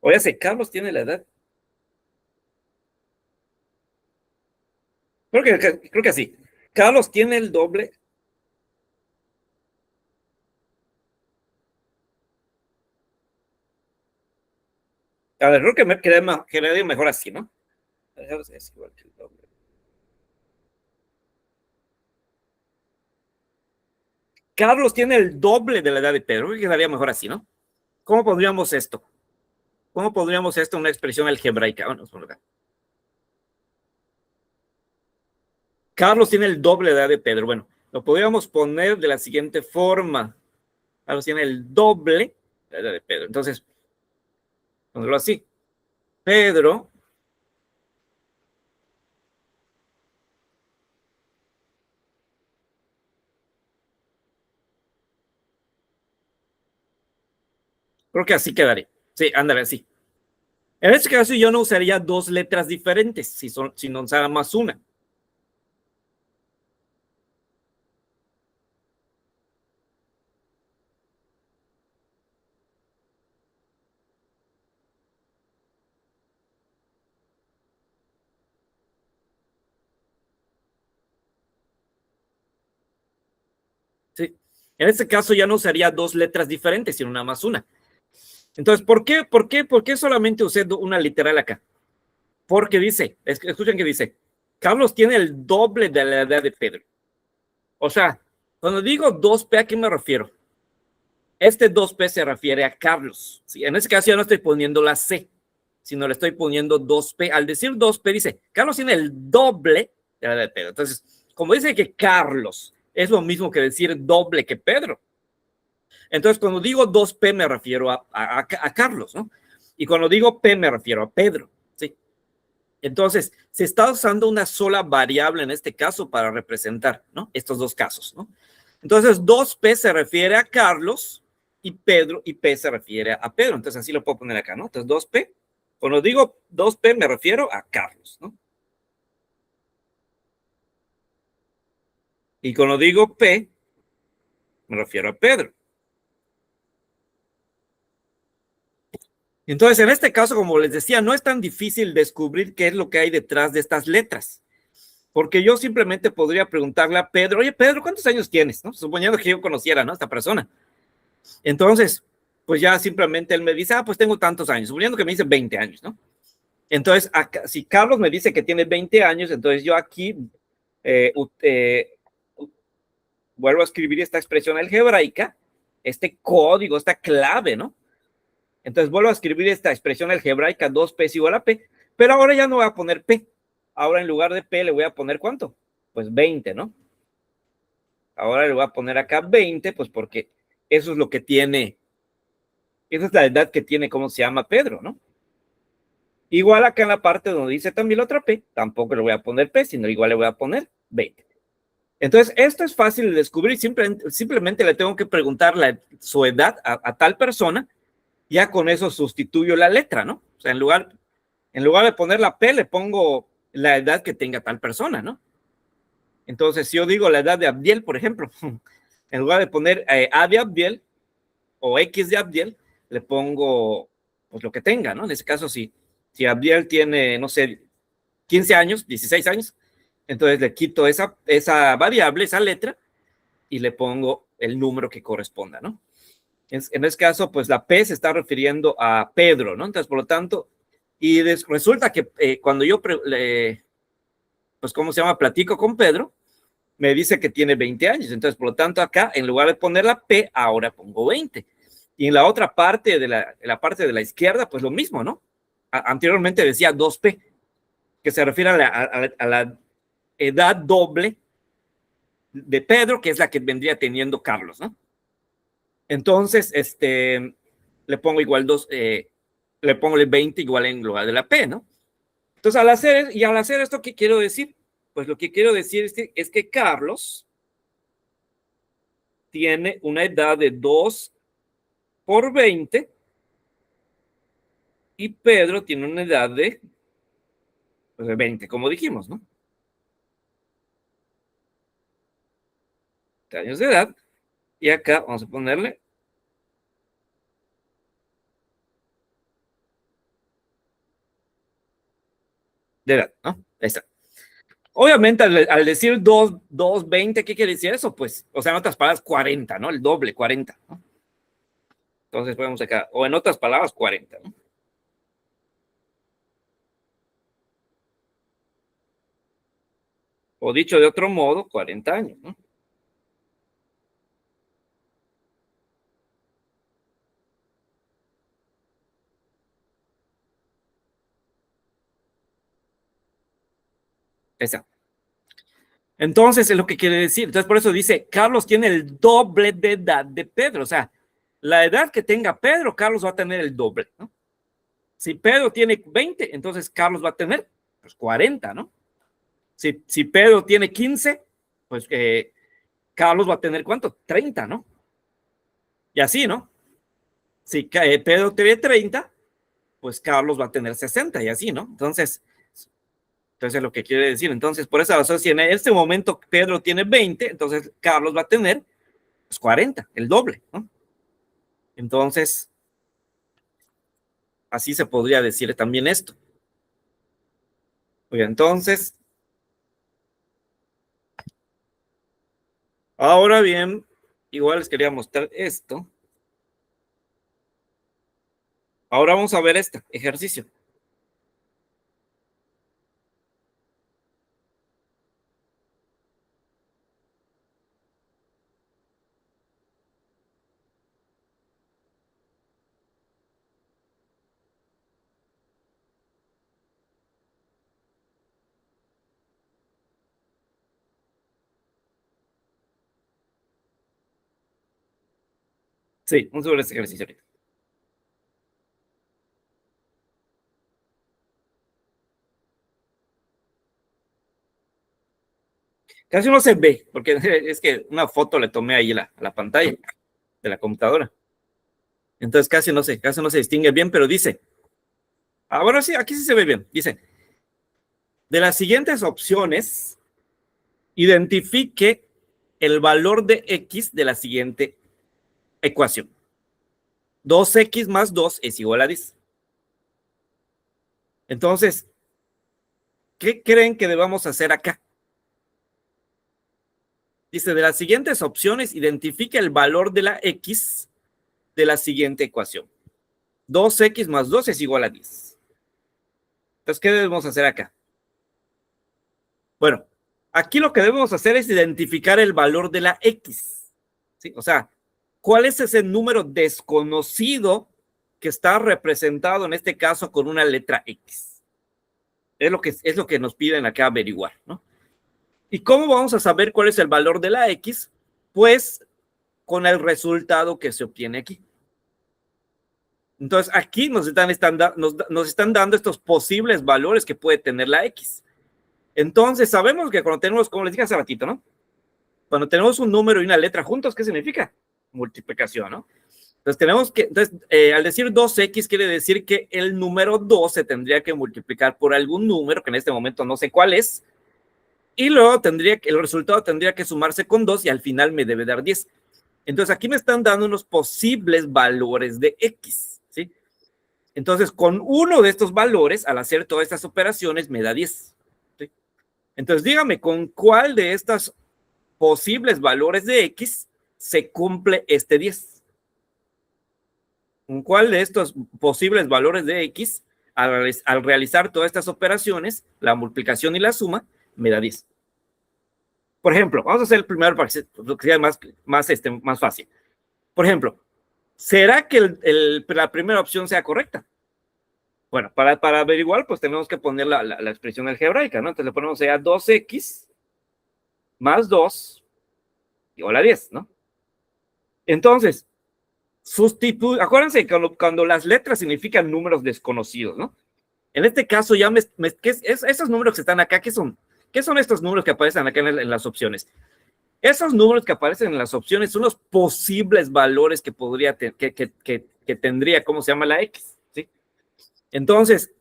O ya sé, Carlos tiene la edad. Creo que así. Carlos tiene el doble. A ver, creo que me quedaría mejor así, ¿no? Es igual que el doble. Carlos tiene el doble de la edad de Pedro. Creo que quedaría mejor así, ¿no? ¿Cómo pondríamos esto? ¿Cómo pondríamos esto en una expresión algebraica? Bueno, por acá. Carlos tiene el doble de la edad de Pedro. Bueno, lo podríamos poner de la siguiente forma. Carlos tiene el doble de la edad de Pedro. Entonces, ponerlo así. Pedro creo que así quedaría. Sí, ándale, así. En este caso yo no usaría dos letras diferentes, si no usara más una. Sí. En este caso ya no usaría dos letras diferentes, sino nada más una. Entonces, ¿por qué solamente usé una literal acá? Porque dice, escuchen que dice, Carlos tiene el doble de la edad de Pedro. O sea, cuando digo 2P, ¿a qué me refiero? Este 2P se refiere a Carlos. ¿Sí? En este caso ya no estoy poniendo la C, sino le estoy poniendo 2P. Al decir 2P dice, Carlos tiene el doble de la edad de Pedro. Entonces, como dice que Carlos es lo mismo que decir doble que Pedro. Entonces, cuando digo 2P me refiero a Carlos, ¿no? Y cuando digo P me refiero a Pedro, ¿sí? Entonces, se está usando una sola variable en este caso para representar, ¿no? Estos dos casos, ¿no? Entonces, 2P se refiere a Carlos y P se refiere a Pedro. Entonces, así lo puedo poner acá, ¿no? Entonces, 2P, cuando digo 2P me refiero a Carlos, ¿no? Y cuando digo P, me refiero a Pedro. Entonces, en este caso, como les decía, no es tan difícil descubrir qué es lo que hay detrás de estas letras. Porque yo simplemente podría preguntarle a Pedro, oye, Pedro, ¿cuántos años tienes? ¿No? Suponiendo que yo conociera, ¿no? Esta persona. Entonces, pues ya simplemente él me dice, pues tengo tantos años. Suponiendo que me dice 20 años, ¿no? Entonces, acá, si Carlos me dice que tiene 20 años, entonces yo aquí eh, eh, vuelvo a escribir esta expresión algebraica, este código, esta clave, ¿no? Entonces vuelvo a escribir esta expresión algebraica, 2P es igual a P, pero ahora ya no voy a poner P. Ahora en lugar de P le voy a poner ¿cuánto? Pues 20, ¿no? Ahora le voy a poner acá 20, pues porque eso es lo que tiene, esa es la edad que tiene, ¿cómo se llama? Pedro, ¿no? Igual acá en la parte donde dice también la otra P, tampoco le voy a poner P, sino igual le voy a poner 20. Entonces, esto es fácil de descubrir, simplemente le tengo que preguntar su edad a tal persona, ya con eso sustituyo la letra, ¿no? O sea, en lugar de poner la P, le pongo la edad que tenga tal persona, ¿no? Entonces, si yo digo la edad de Abdiel, por ejemplo, en lugar de poner A de Abdiel o X de Abdiel, le pongo pues lo que tenga, ¿no? En ese caso, si Abdiel tiene, no sé, 15 años, 16 años, entonces le quito esa variable, esa letra, y le pongo el número que corresponda, ¿no? En ese caso, pues la P se está refiriendo a Pedro, ¿no? Entonces, por lo tanto, y resulta que cuando yo, pues, ¿cómo se llama? Platico con Pedro, me dice que tiene 20 años. Entonces, por lo tanto, acá, en lugar de poner la P, ahora pongo 20. Y en la otra parte la parte de la izquierda, pues lo mismo, ¿no? Anteriormente decía 2P, que se refiere a la edad doble de Pedro, que es la que vendría teniendo Carlos, ¿no? Entonces, le pongo igual le pongo el 20 igual en lugar de la P, ¿no? Entonces, al hacer esto, ¿qué quiero decir? Pues lo que quiero decir es que Carlos tiene una edad de 2 por 20 y Pedro tiene una edad pues de 20, como dijimos, ¿no? De años de edad. Y acá vamos a ponerle de edad, ¿no? Ahí está. Obviamente, al decir 20, ¿qué quiere decir eso? Pues, o sea, en otras palabras, 40, ¿no? El doble, 40, ¿no? Entonces podemos acá, o en otras palabras, 40, ¿no? O dicho de otro modo, 40 años, ¿no? Esa. Entonces, es lo que quiere decir. Entonces, por eso dice, Carlos tiene el doble de edad de Pedro. O sea, la edad que tenga Pedro, Carlos va a tener el doble, ¿no? Si Pedro tiene 20, entonces Carlos va a tener pues 40, ¿no? Si Pedro tiene 15, pues Carlos va a tener ¿cuánto? 30, ¿no? Y así, ¿no? Si Pedro tiene 30, pues Carlos va a tener 60 y así, ¿no? Entonces es lo que quiere decir. Entonces, por esa razón, si en este momento Pedro tiene 20, entonces Carlos va a tener pues, 40, el doble, ¿no? Entonces, así se podría decir también esto. Oye, entonces, ahora bien, igual les quería mostrar esto. Ahora vamos a ver este ejercicio. Sí, vamos a ver este ejercicio ahorita. Casi no se ve, porque es que una foto le tomé ahí a la pantalla de la computadora. Entonces casi no se distingue bien, pero dice, ahora sí, aquí sí se ve bien. Dice, de las siguientes opciones, identifique el valor de X de la siguiente ecuación. 2X más 2 es igual a 10. Entonces, ¿qué creen que debamos hacer acá? Dice, de las siguientes opciones, identifique el valor de la X de la siguiente ecuación. 2X más 2 es igual a 10. Entonces, ¿qué debemos hacer acá? Bueno, aquí lo que debemos hacer es identificar el valor de la X. ¿Sí? O sea, ¿cuál es ese número desconocido que está representado en este caso con una letra X? Es lo que nos piden acá averiguar, ¿no? ¿Y cómo vamos a saber cuál es el valor de la X? Pues con el resultado que se obtiene aquí. Entonces, aquí nos están dando estos posibles valores que puede tener la X. Entonces, sabemos que cuando tenemos, como les dije hace ratito, ¿no? Cuando tenemos un número y una letra juntos, ¿qué significa? Multiplicación, ¿no? Entonces, al decir 2X quiere decir que el número 2 se tendría que multiplicar por algún número, que en este momento no sé cuál es, y luego el resultado tendría que sumarse con 2 y al final me debe dar 10. Entonces, aquí me están dando unos posibles valores de X, ¿sí? Entonces, con uno de estos valores, al hacer todas estas operaciones, me da 10. ¿Sí? Entonces, dígame, ¿con cuál de estos posibles valores de X se cumple este 10? ¿Con cuál de estos posibles valores de X, al realizar todas estas operaciones, la multiplicación y la suma, me da 10? Por ejemplo, vamos a hacer el primero para que sea más fácil. Por ejemplo, ¿será que la primera opción sea correcta? Bueno, para averiguar, pues tenemos que poner la expresión algebraica, ¿no? Entonces le ponemos ya 2X más 2 igual a 10, ¿no? Entonces, acuérdense cuando las letras significan números desconocidos, ¿no? En este caso, esos números que están acá, ¿qué son? ¿Qué son estos números que aparecen acá en las opciones? Esos números que aparecen en las opciones son los posibles valores que tendría, ¿cómo se llama? La X, ¿sí? Entonces,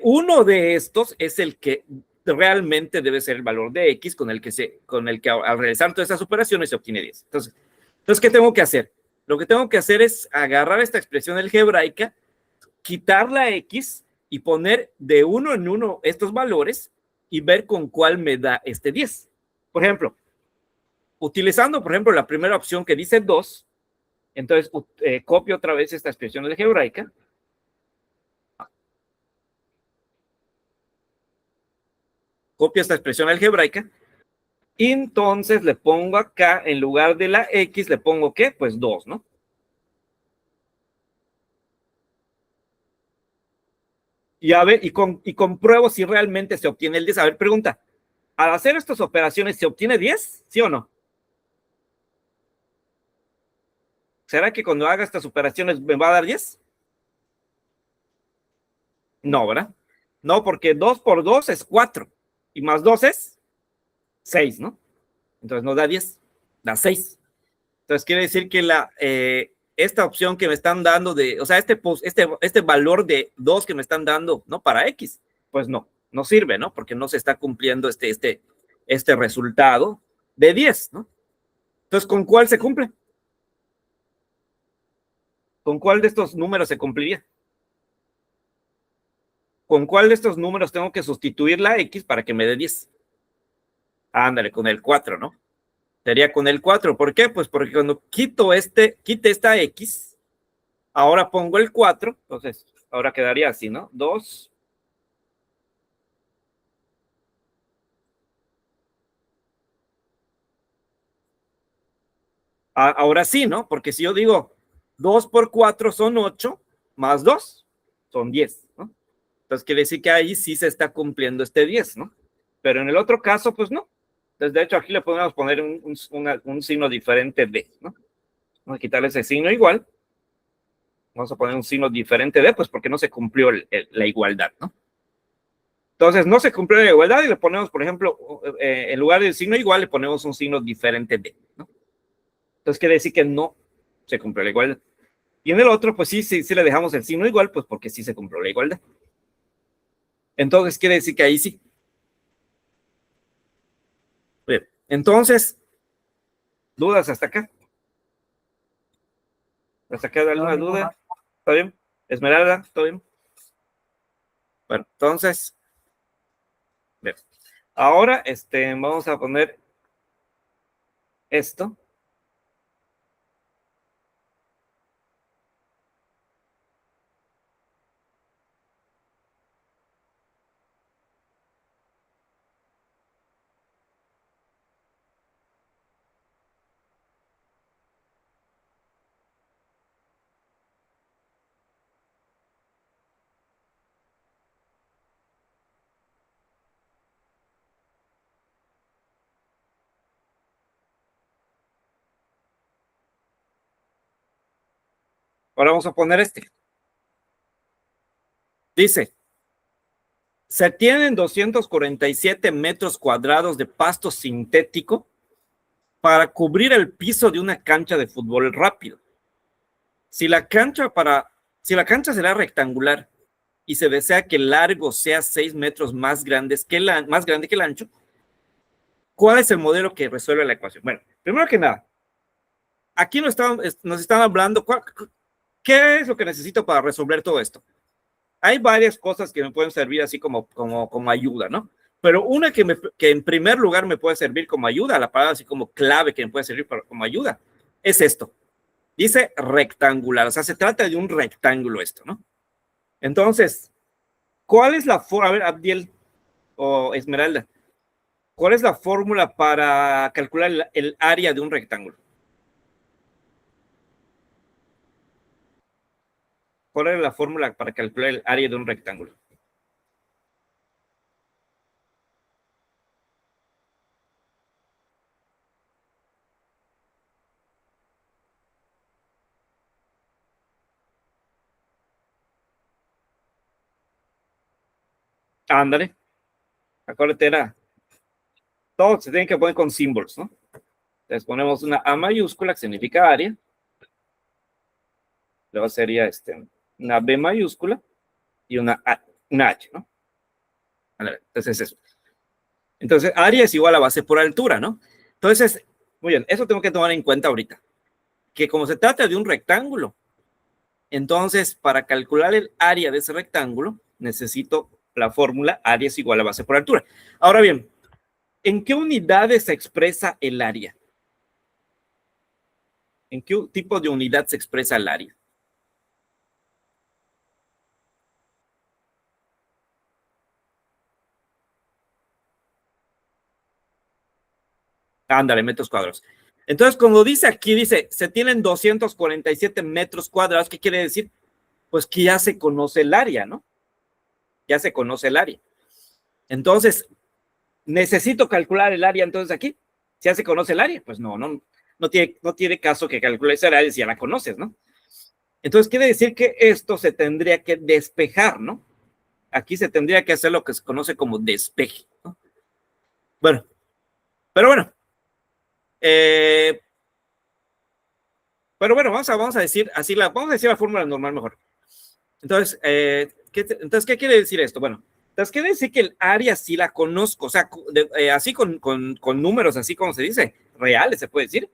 uno de estos es el que realmente debe ser el valor de X con el que al realizar todas estas operaciones se obtiene 10. Entonces, ¿qué tengo que hacer? Lo que tengo que hacer es agarrar esta expresión algebraica, quitar la X y poner de uno en uno estos valores y ver con cuál me da este 10. Por ejemplo, utilizando, por ejemplo, la primera opción que dice 2, entonces copio otra vez esta expresión algebraica. Copio esta expresión algebraica. Y entonces le pongo acá, en lugar de la X, le pongo ¿qué? Pues 2, ¿no? Y a ver, y compruebo si realmente se obtiene el 10. A ver, pregunta, Al hacer estas operaciones, ¿se obtiene 10? ¿Sí o no? ¿Será que cuando haga estas operaciones me va a dar 10? No, ¿verdad? No, porque 2 por 2 es 4 y más 2 es 6, ¿no? Entonces no da 10, da 6. Entonces quiere decir que esta opción que me están dando o sea, este valor de 2 que me están dando, ¿no? Para X, pues no sirve, ¿no? Porque no se está cumpliendo este resultado de 10, ¿no? Entonces, ¿con cuál se cumple? ¿Con cuál de estos números se cumpliría? ¿Con cuál de estos números tengo que sustituir la X para que me dé 10? Ándale, con el 4, ¿no? Sería con el 4. ¿Por qué? Pues porque cuando quite esta X, ahora pongo el 4, entonces ahora quedaría así, ¿no? 2. Ahora sí, ¿no? Porque si yo digo 2 por 4 son 8, más 2 son 10, ¿no? Entonces quiere decir que ahí sí se está cumpliendo este 10, ¿no? Pero en el otro caso, pues no. Entonces, de hecho, aquí le podemos poner un signo diferente de, ¿no? Vamos a quitarle ese signo igual. Vamos a poner un signo diferente de, pues porque no se cumplió la igualdad, ¿no? Entonces, no se cumplió la igualdad y le ponemos, por ejemplo, en lugar del signo igual, le ponemos un signo diferente de, ¿no? Entonces, quiere decir que no se cumplió la igualdad. Y en el otro, pues sí le dejamos el signo igual, pues porque sí se cumplió la igualdad. Entonces, quiere decir que ahí sí. Bien, entonces, ¿dudas hasta acá? ¿Hasta acá alguna duda? ¿Está bien? Esmeralda, ¿todo bien? Bueno, entonces, bien. Ahora, vamos a poner esto. Ahora vamos a poner este. Dice, se tienen 247 metros cuadrados de pasto sintético para cubrir el piso de una cancha de fútbol rápido. Si la cancha será rectangular y se desea que el largo sea 6 metros más grande que el ancho, ¿cuál es el modelo que resuelve la ecuación? Bueno, primero que nada, aquí nos están hablando, ¿qué es lo que necesito para resolver todo esto? Hay varias cosas que me pueden servir así como ayuda, ¿no? Pero una que en primer lugar me puede servir como ayuda, la palabra así como clave que me puede servir como ayuda, es esto. Dice rectangular, o sea, se trata de un rectángulo esto, ¿no? Entonces, ¿cuál es la fórmula? A ver, Abdiel o Esmeralda, ¿cuál es la fórmula para calcular el área de un rectángulo? ¿Cuál es la fórmula para calcular el área de un rectángulo? Ándale, acuérdate, todo se tiene que poner con símbolos, ¿no? Entonces ponemos una A mayúscula que significa área. Luego sería una B mayúscula y una H, ¿no? Entonces eso. Entonces, área es igual a base por altura, ¿no? Entonces, muy bien, eso tengo que tomar en cuenta ahorita. Que como se trata de un rectángulo, entonces para calcular el área de ese rectángulo, necesito la fórmula área es igual a base por altura. Ahora bien, ¿en qué unidades se expresa el área? ¿En qué tipo de unidad se expresa el área? Ándale, metros cuadrados. Entonces, como dice aquí, se tienen 247 metros cuadrados. ¿Qué quiere decir? Pues que ya se conoce el área, ¿no? Ya se conoce el área. Entonces, necesito calcular el área entonces aquí. ¿Ya se conoce el área? Pues no tiene caso que calcules el área si ya la conoces, ¿no? Entonces quiere decir que esto se tendría que despejar, ¿no? Aquí se tendría que hacer lo que se conoce como despeje, ¿no? Bueno, pero bueno. Pero bueno, vamos a decir así vamos a decir la fórmula normal mejor. Entonces, ¿qué quiere decir esto? Bueno, entonces quiere decir que el área sí la conozco, o sea, así con números, así como se dice, reales se puede decir.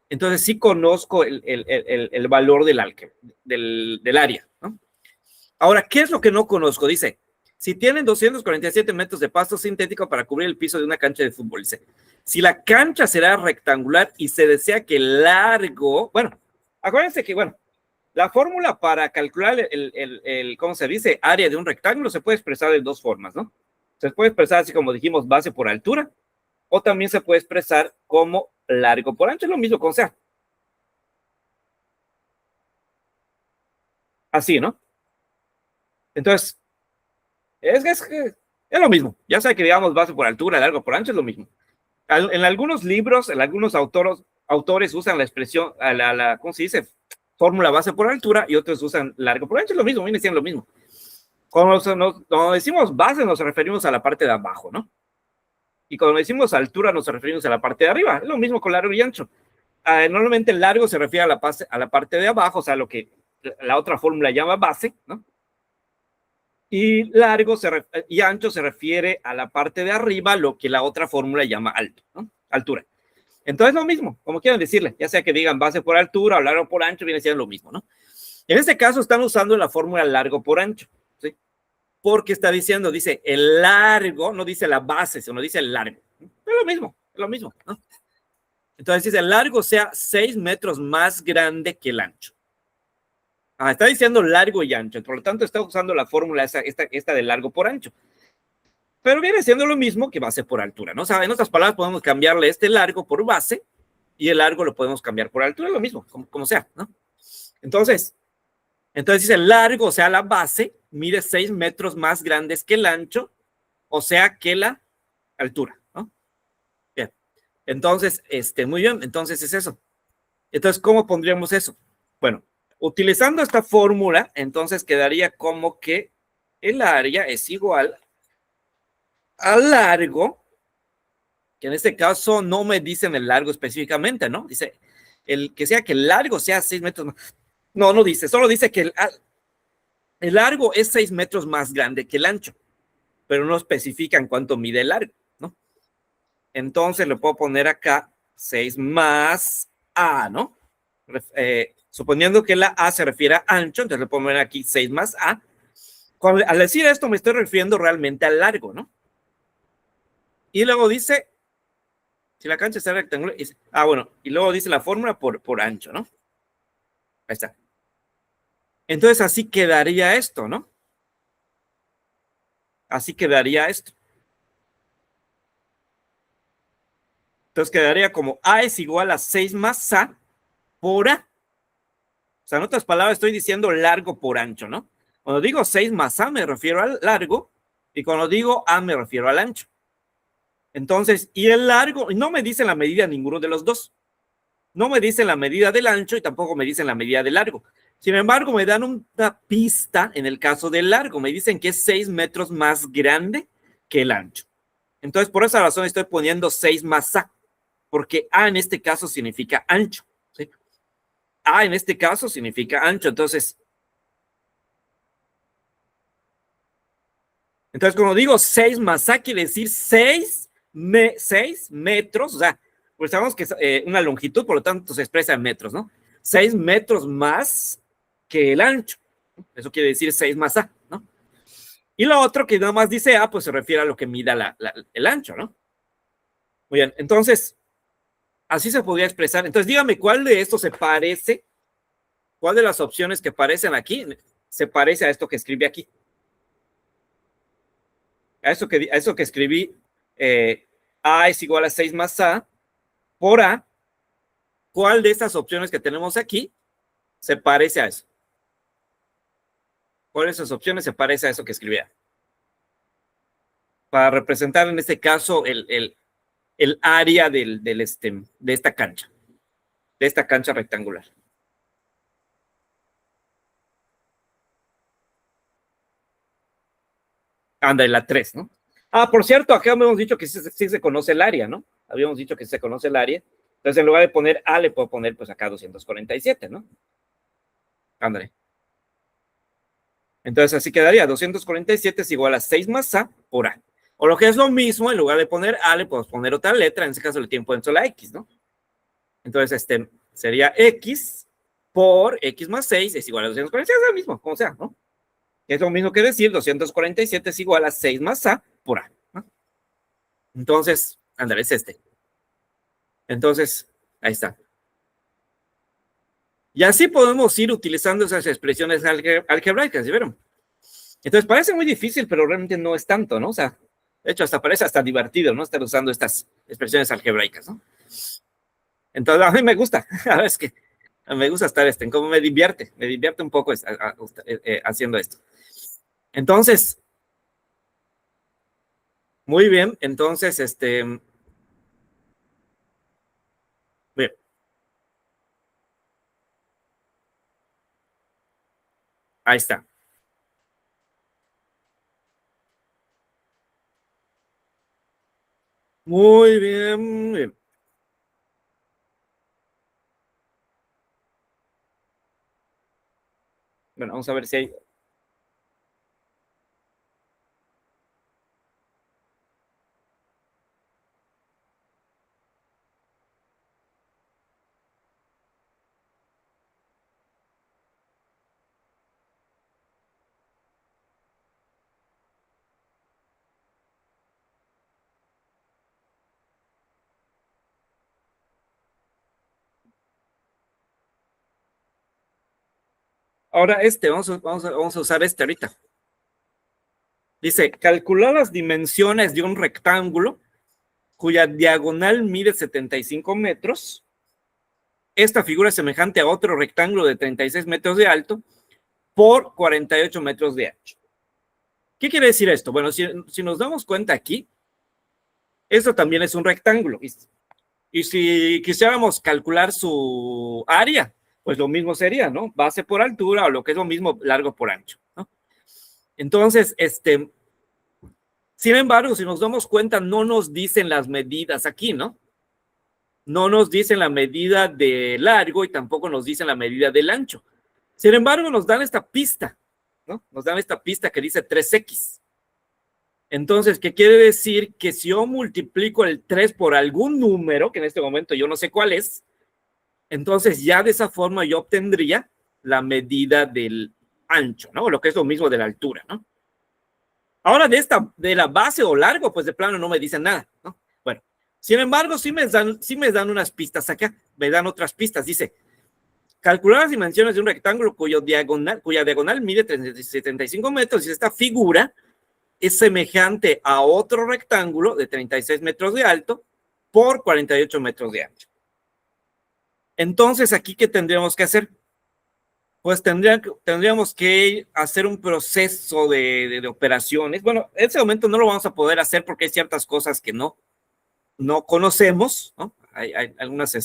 Entonces sí conozco el valor del área, ¿no? Ahora, ¿qué es lo que no conozco? Dice, si tienen 247 metros de pasto sintético para cubrir el piso de una cancha de fútbol, dice, si la cancha será rectangular y se desea que el largo, bueno, acuérdense que, bueno, la fórmula para calcular ¿cómo se dice? Área de un rectángulo se puede expresar de dos formas, ¿no? Se puede expresar así como dijimos, base por altura, o también se puede expresar como largo por ancho, es lo mismo como sea. Así, ¿no? Entonces, es lo mismo. Ya sea que digamos base por altura, largo por ancho, es lo mismo. En algunos libros, en algunos autores usan la expresión, ¿cómo se dice? Fórmula base por altura y otros usan largo por ancho, es lo mismo, viene siendo lo mismo. Cuando decimos base nos referimos a la parte de abajo, ¿no? Y cuando decimos altura nos referimos a la parte de arriba, es lo mismo con largo y ancho. Normalmente el largo se refiere a la parte de abajo, o sea, lo que la otra fórmula llama base, ¿no? Y y ancho se refiere a la parte de arriba, lo que la otra fórmula llama alto, ¿no? Altura. Entonces lo mismo, como quieran decirle, ya sea que digan base por altura o largo por ancho, viene siendo lo mismo, ¿no? En este caso están usando la fórmula largo por ancho, ¿sí? Porque está diciendo, dice el largo, no dice la base, sino dice el largo. Es lo mismo, ¿no? Entonces dice el largo sea 6 metros más grande que el ancho. Está diciendo largo y ancho, por lo tanto está usando la fórmula esta de largo por ancho. Pero viene siendo lo mismo que base por altura, ¿no? O sea, en otras palabras podemos cambiarle este largo por base y el largo lo podemos cambiar por altura, es lo mismo, como sea, ¿no? Entonces dice el largo, o sea, la base, mide 6 metros más grandes que el ancho, o sea, que la altura, ¿no? Bien. Entonces, muy bien, entonces es eso. Entonces, ¿cómo pondríamos eso? Bueno, utilizando esta fórmula, entonces quedaría como que el área es igual al largo, que en este caso no me dicen el largo específicamente, ¿no? Dice que el largo sea 6 metros. No dice, solo dice que el largo es 6 metros más grande que el ancho, pero no especifican cuánto mide el largo, ¿no? Entonces le puedo poner acá 6 más A, ¿no? Suponiendo que la A se refiere a ancho, entonces le puedo poner aquí 6 más A. Al decir esto me estoy refiriendo realmente al largo, ¿no? Y luego dice, si la cancha está rectangular, bueno, y luego dice la fórmula por ancho, ¿no? Ahí está. Entonces así quedaría esto, ¿no? Así quedaría esto. Entonces quedaría como A es igual a 6 más A por A. O sea, en otras palabras, estoy diciendo largo por ancho, ¿no? Cuando digo 6 más A me refiero al largo y cuando digo A me refiero al ancho. Entonces, y el largo, no me dicen la medida ninguno de los dos. No me dicen la medida del ancho y tampoco me dicen la medida del largo. Sin embargo, me dan una pista en el caso del largo. Me dicen que es 6 metros más grande que el ancho. Entonces, por esa razón estoy poniendo 6 más A, porque A en este caso significa ancho, ¿sí? A en este caso significa ancho. Entonces, cuando digo 6 más A, quiere decir 6 metros, o sea, pues sabemos que es una longitud, por lo tanto se expresa en metros, ¿no? 6 metros más que el ancho. Eso quiere decir 6 más A, ¿no? Y lo otro que nada más dice A, pues se refiere a lo que mida el ancho, ¿no? Muy bien, entonces, así se podría expresar. Entonces, dígame cuál de estos se parece, cuál de las opciones que aparecen aquí se parece a esto que escribí aquí. A eso que escribí, A es igual a 6 más A por A. ¿Cuál de estas opciones que tenemos aquí se parece a eso? ¿Cuál de esas opciones se parece a eso que escribía? para representar en este caso el área de esta cancha rectangular. Anda, en la 3, ¿no? Ah, por cierto, acá habíamos dicho que sí se conoce el área, ¿no? Habíamos dicho que se conoce el área. Entonces, en lugar de poner A, le puedo poner, pues, acá 247, ¿no? Ándale. Entonces, así quedaría. 247 es igual a 6 más A por A. O lo que es lo mismo, en lugar de poner A, le podemos poner otra letra. En ese caso, el tiempo dentro de la X, ¿no? Entonces, sería X por X más 6 es igual a 247. Es lo mismo, como sea, ¿no? Es lo mismo que decir 247 es igual a 6 más A por A, ¿no? Entonces, ándale, es Entonces, ahí está. Y así podemos ir utilizando esas expresiones algebraicas, ¿sí vieron? Entonces, parece muy difícil, pero realmente no es tanto, ¿no? O sea, de hecho, hasta parece hasta divertido, ¿no? Estar usando estas expresiones algebraicas, ¿no? Entonces, a mí me gusta, a ver, es que me gusta estar como me divierte un poco haciendo esto. Entonces, muy bien, entonces, bien. Ahí está. Muy bien, muy bien. Bueno, vamos a ver si hay. Ahora vamos a usar ahorita. Dice, calcular las dimensiones de un rectángulo cuya diagonal mide 75 metros. Esta figura es semejante a otro rectángulo de 36 metros de alto por 48 metros de ancho. ¿Qué quiere decir esto? Bueno, si nos damos cuenta aquí, esto también es un rectángulo. Y si quisiéramos calcular su área, pues lo mismo sería, ¿no? Base por altura o lo que es lo mismo, largo por ancho, ¿no? Entonces, sin embargo, si nos damos cuenta, no nos dicen las medidas aquí, ¿no? No nos dicen la medida de largo y tampoco nos dicen la medida del ancho. Sin embargo, nos dan esta pista, ¿no? Nos dan esta pista que dice 3x. Entonces, ¿qué quiere decir? Que si yo multiplico el 3 por algún número, que en este momento yo no sé cuál es, entonces ya de esa forma yo obtendría la medida del ancho, ¿no? Lo que es lo mismo de la altura, ¿no? Ahora de la base o largo, pues de plano no me dicen nada, ¿no? Bueno, sin embargo, sí me dan unas pistas acá, me dan otras pistas. Dice, calcular las dimensiones de un rectángulo cuya diagonal mide 75 metros y esta figura es semejante a otro rectángulo de 36 metros de alto por 48 metros de ancho. Entonces, ¿aquí qué tendríamos que hacer? Pues tendríamos que hacer un proceso de operaciones. Bueno, en ese momento no lo vamos a poder hacer porque hay ciertas cosas que no conocemos, ¿no? Hay algunas,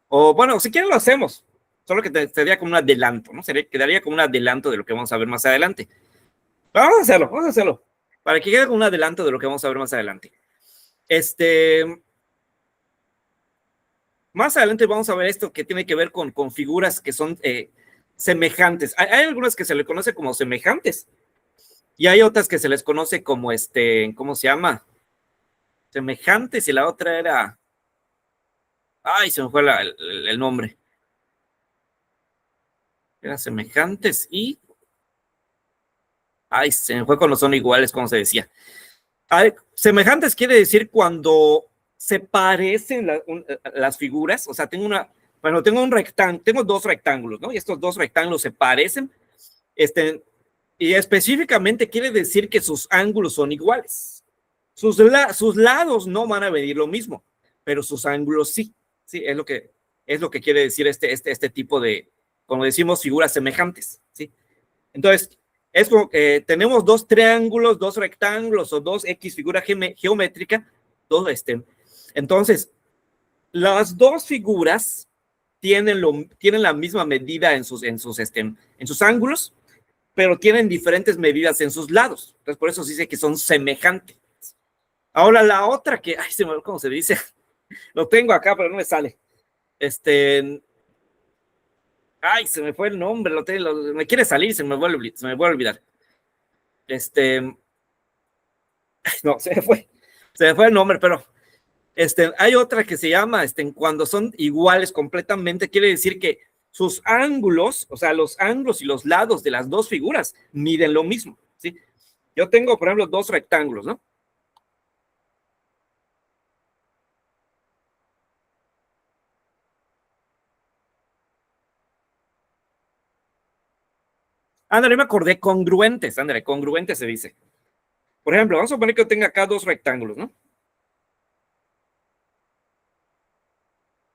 o bueno, si quieren lo hacemos, solo que sería como un adelanto, ¿no? Quedaría como un adelanto de lo que vamos a ver más adelante. Vamos a hacerlo, para que quede como un adelanto de lo que vamos a ver más adelante. Más adelante vamos a ver esto que tiene que ver con figuras que son semejantes. Hay algunas que se le conoce como semejantes y hay otras que se les conoce como ¿cómo se llama? Semejantes y la otra era, ay, se me fue el nombre. Eran semejantes y, ay, se me fue cuando son iguales, como se decía. Semejantes quiere decir cuando se parecen las figuras, o sea, tengo dos rectángulos, ¿no? Y estos dos rectángulos se parecen, y específicamente quiere decir que sus ángulos son iguales. Sus lados no van a venir lo mismo, pero sus ángulos sí. Sí, es lo que quiere decir este tipo de, como decimos, figuras semejantes, ¿sí? Entonces, Es como que tenemos dos triángulos, dos rectángulos o dos X figura geométrica, todo entonces, las dos figuras tienen la misma medida en sus ángulos, pero tienen diferentes medidas en sus lados. Entonces, por eso se dice que son semejantes. Ahora, la otra que, ay, ¿cómo se dice? Lo tengo acá, pero no me sale. Ay, se me fue el nombre, me quiere salir, se me vuelve a olvidar. No, se me fue el nombre, pero hay otra que se llama, cuando son iguales completamente, quiere decir que sus ángulos, o sea, los ángulos y los lados de las dos figuras miden lo mismo, ¿sí? Yo tengo, por ejemplo, dos rectángulos, ¿no? Ándale, me acordé, congruentes, ándale, congruentes se dice. Por ejemplo, vamos a suponer que yo tenga acá dos rectángulos, ¿no?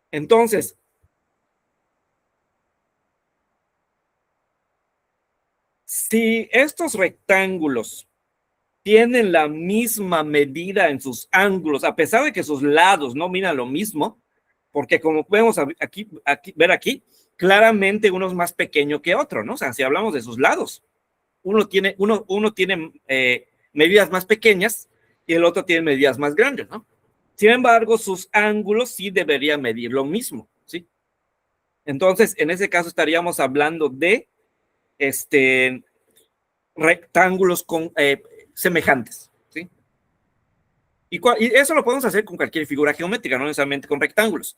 Entonces, si estos rectángulos tienen la misma medida en sus ángulos, a pesar de que sus lados no midan lo mismo, porque como podemos ver aquí, claramente uno es más pequeño que otro, ¿no? O sea, si hablamos de sus lados, uno tiene medidas más pequeñas y el otro tiene medidas más grandes, ¿no? Sin embargo, sus ángulos sí deberían medir lo mismo, ¿sí? Entonces, en ese caso estaríamos hablando de rectángulos semejantes, ¿sí? Y eso lo podemos hacer con cualquier figura geométrica, no necesariamente con rectángulos.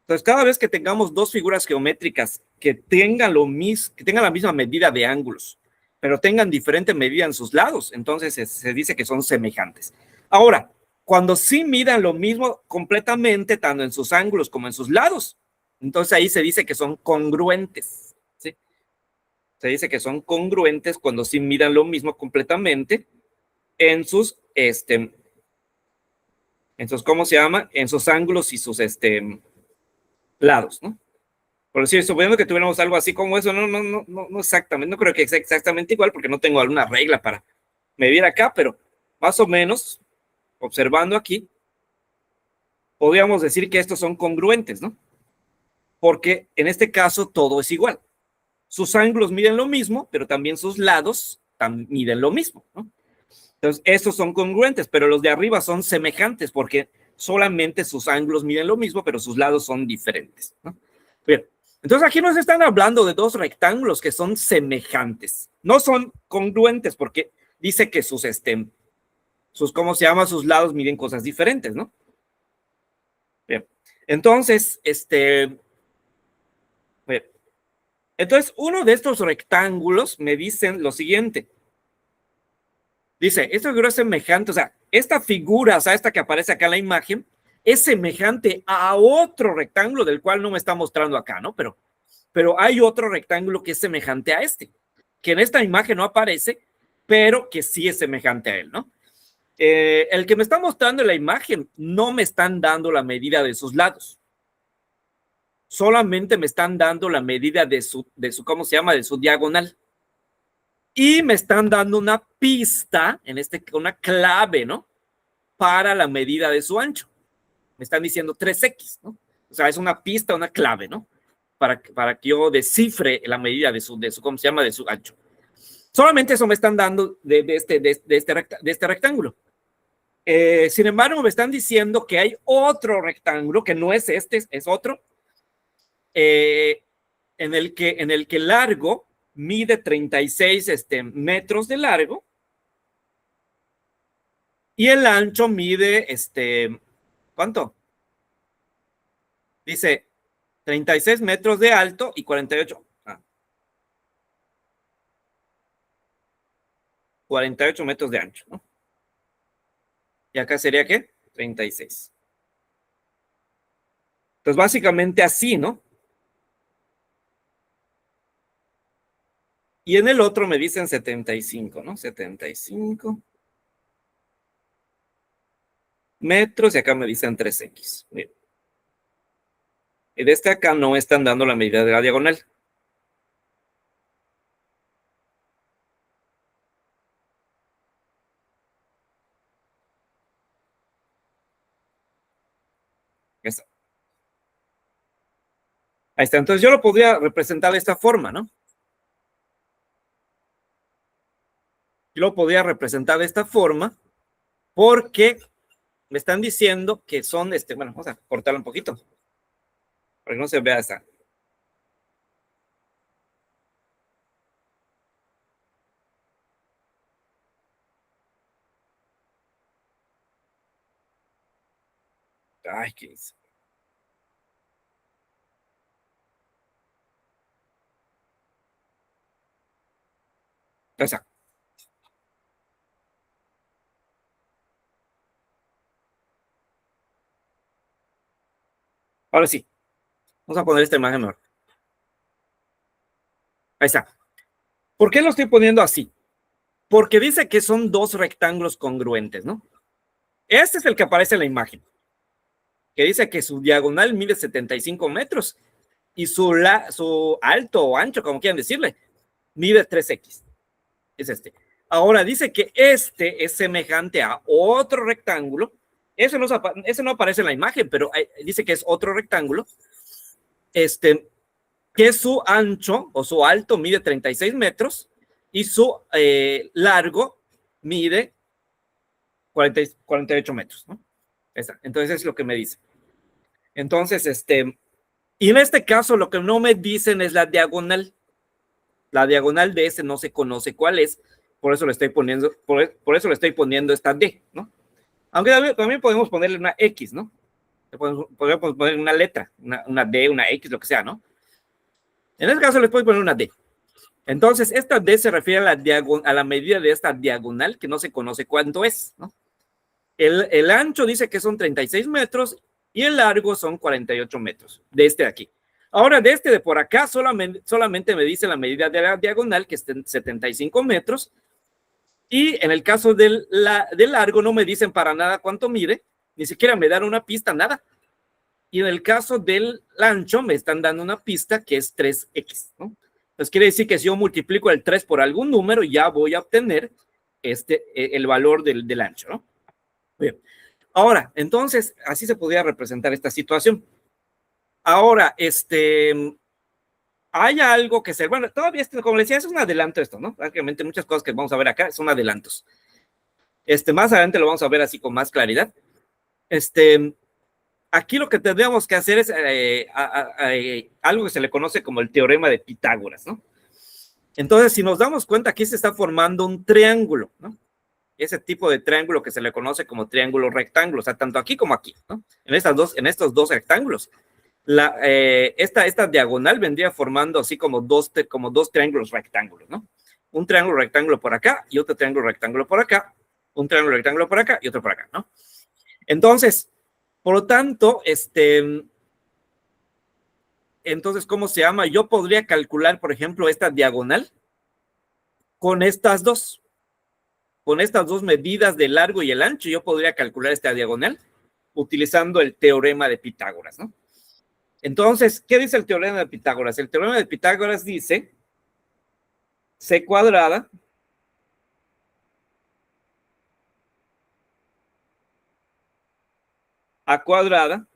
Entonces, cada vez que tengamos dos figuras geométricas que tengan la misma medida de ángulos, pero tengan diferente medida en sus lados, entonces se dice que son semejantes. Ahora, cuando sí midan lo mismo completamente, tanto en sus ángulos como en sus lados, entonces ahí se dice que son congruentes, ¿sí? Se dice que son congruentes cuando sí midan lo mismo completamente en sus, ¿cómo se llama? En sus ángulos y sus, lados, ¿no? Por decir, suponiendo que tuviéramos algo así como eso, no exactamente, no creo que sea exactamente igual porque no tengo alguna regla para medir acá, pero más o menos, observando aquí, podríamos decir que estos son congruentes, ¿no? Porque en este caso todo es igual. Sus ángulos miden lo mismo, pero también sus lados miden lo mismo, ¿no? Entonces, estos son congruentes, pero los de arriba son semejantes porque solamente sus ángulos miden lo mismo, pero sus lados son diferentes, ¿no? Bien, entonces aquí nos están hablando de dos rectángulos que son semejantes. No son congruentes porque dice que ¿cómo se llama? Sus lados miden cosas diferentes, ¿no? Bien, entonces, bien. Entonces, uno de estos rectángulos me dicen lo siguiente. Dice, esta figura es semejante, o sea, esta figura, o sea, esta que aparece acá en la imagen, es semejante a otro rectángulo del cual no me está mostrando acá, ¿no? Pero hay otro rectángulo que es semejante a que en esta imagen no aparece, pero que sí es semejante a él, ¿no? El que me está mostrando en la imagen no me están dando la medida de sus lados. Solamente me están dando la medida de su ¿cómo se llama? De su diagonal. Y me están dando una pista, una clave, ¿no? Para la medida de su ancho. Me están diciendo 3X, ¿no? O sea, es una pista, una clave, ¿no? Para que yo descifre la medida de su ¿cómo se llama? De su ancho. Solamente eso me están dando de este rectángulo. Sin embargo, me están diciendo que hay otro rectángulo, que no es es otro, en el que el largo mide 36 metros de largo y el ancho mide, ¿cuánto? Dice 36 metros de alto y 48. 48 metros de ancho, ¿no? Y acá sería, ¿qué? 36. Entonces, básicamente así, ¿no? Y en el otro me dicen 75, ¿no? 75 metros y acá me dicen 3X. Bien. Y de acá no están dando la medida de la diagonal. Esa. Ahí está. Entonces yo lo podría representar de esta forma, ¿no? Yo lo podría representar de esta forma porque me están diciendo que son, bueno, vamos a cortarlo un poquito para que no se vea esa. Ay, qué es. Esa. Ahora sí, vamos a poner esta imagen mejor. Ahí está. ¿Por qué lo estoy poniendo así? Porque dice que son dos rectángulos congruentes, ¿no? Este es el que aparece en la imagen, que dice que su diagonal mide 75 metros y su alto o ancho, como quieran decirle, mide 3x. Es este. Ahora dice que este es semejante a otro rectángulo. Eso no aparece en la imagen, pero dice que es otro rectángulo. Que su ancho o su alto mide 36 metros y su largo mide 48 metros, ¿no? Entonces es lo que me dice. Entonces, y en este caso lo que no me dicen es la diagonal. La diagonal de ese no se conoce cuál es, por eso le estoy poniendo, por eso le estoy poniendo esta D, ¿no? Aunque también podemos ponerle una X, ¿no? Podemos poner una letra, una D, una X, lo que sea, ¿no? En este caso les puedo poner una D. Entonces, esta D se refiere a la medida de esta diagonal, que no se conoce cuánto es, ¿no? El ancho dice que son 36 metros y el largo son 48 metros, de este de aquí. Ahora, de este de por acá, solamente me dice la medida de la diagonal, que es 75 metros, y en el caso del largo no me dicen para nada cuánto mide, ni siquiera me dan una pista, nada. Y en el caso del ancho me están dando una pista que es 3x, ¿no? Entonces quiere decir que si yo multiplico el 3 por algún número, ya voy a obtener el valor del ancho, ¿no? Bien. Ahora, entonces, así se podría representar esta situación. Ahora, hay algo que bueno, todavía, como les decía, es un adelanto esto, ¿no? Prácticamente muchas cosas que vamos a ver acá son adelantos. Más adelante lo vamos a ver así con más claridad. Aquí lo que tendríamos que hacer es algo que se le conoce como el teorema de Pitágoras, ¿no? Entonces, si nos damos cuenta, aquí se está formando un triángulo, ¿no? Ese tipo de triángulo que se le conoce como triángulo rectángulo, o sea, tanto aquí como aquí, ¿no? En estos dos rectángulos. Esta diagonal vendría formando así como dos triángulos rectángulos, ¿no? Un triángulo rectángulo por acá y otro triángulo rectángulo por acá, un triángulo rectángulo por acá y otro por acá, ¿no? Entonces, por lo tanto, entonces, ¿cómo se llama? Yo podría calcular, por ejemplo, esta diagonal con estas dos medidas de largo y el ancho. Yo podría calcular esta diagonal utilizando el teorema de Pitágoras, ¿no? Entonces, ¿qué dice el teorema de Pitágoras? El teorema de Pitágoras dice C cuadrada A cuadrada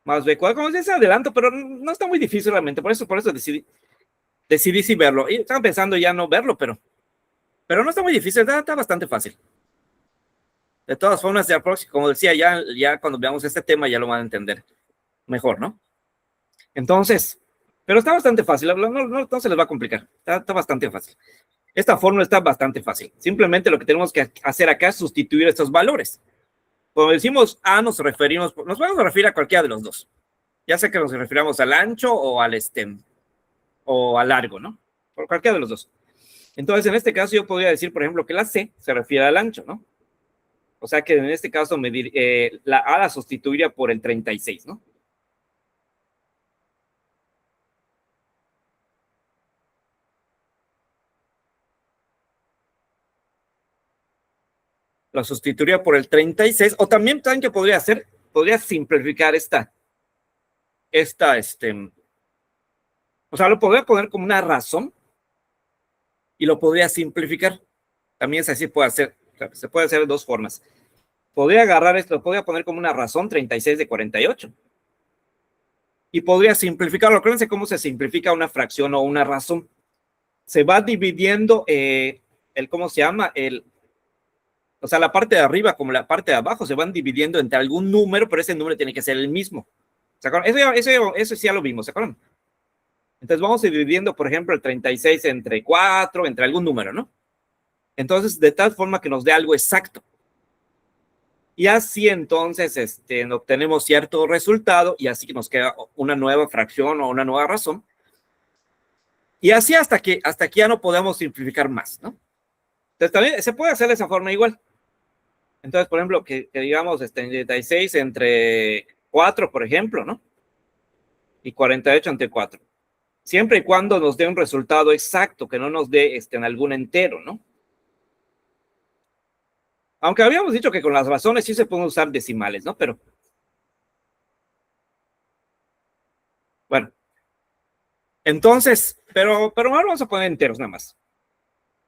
más B cuadrada. Como dice, adelanto, pero no está muy difícil realmente. Por eso decidí sí verlo. Y estaba pensando ya no verlo, pero no está muy difícil. Está bastante fácil. De todas formas, ya, como decía, ya cuando veamos este tema ya lo van a entender mejor, ¿no? Entonces, pero está bastante fácil. No se les va a complicar. Está bastante fácil. Esta fórmula está bastante fácil. Simplemente lo que tenemos que hacer acá es sustituir estos valores. Cuando decimos A, nos vamos a referir a cualquiera de los dos. Ya sea que nos refiramos al ancho o o al largo, ¿no? Por cualquiera de los dos. Entonces, en este caso, yo podría decir, por ejemplo, que la C se refiere al ancho, ¿no? O sea que en este caso la A la sustituiría por el 36, ¿no? La sustituiría por el 36, o también, ¿saben qué podría hacer? Podría simplificar o sea, lo podría poner como una razón y lo podría simplificar. También así puede hacer, o sea, se puede hacer de dos formas. podría agarrar esto, podría poner como una razón 36 de 48. Y podría simplificarlo. Acuérdense cómo se simplifica una fracción o una razón. Se va dividiendo ¿cómo se llama? O sea, la parte de arriba como la parte de abajo se van dividiendo entre algún número, pero ese número tiene que ser el mismo. ¿Se acuerdan? Eso sí ya lo vimos, ¿se acuerdan? Entonces vamos dividiendo, por ejemplo, el 36 entre 4, entre algún número, ¿no? Entonces, de tal forma que nos dé algo exacto. Y así entonces obtenemos cierto resultado y así nos queda una nueva fracción o una nueva razón. Y así hasta que ya no podemos simplificar más, ¿no? Entonces también se puede hacer de esa forma igual. Entonces, por ejemplo, que digamos 36 entre 4, por ejemplo, ¿no? Y 48 entre 4. Siempre y cuando nos dé un resultado exacto, que no nos dé en algún entero, ¿no? Aunque habíamos dicho que con las razones sí se pueden usar decimales, ¿no? Pero, bueno. Entonces, pero ahora vamos a poner enteros nada más.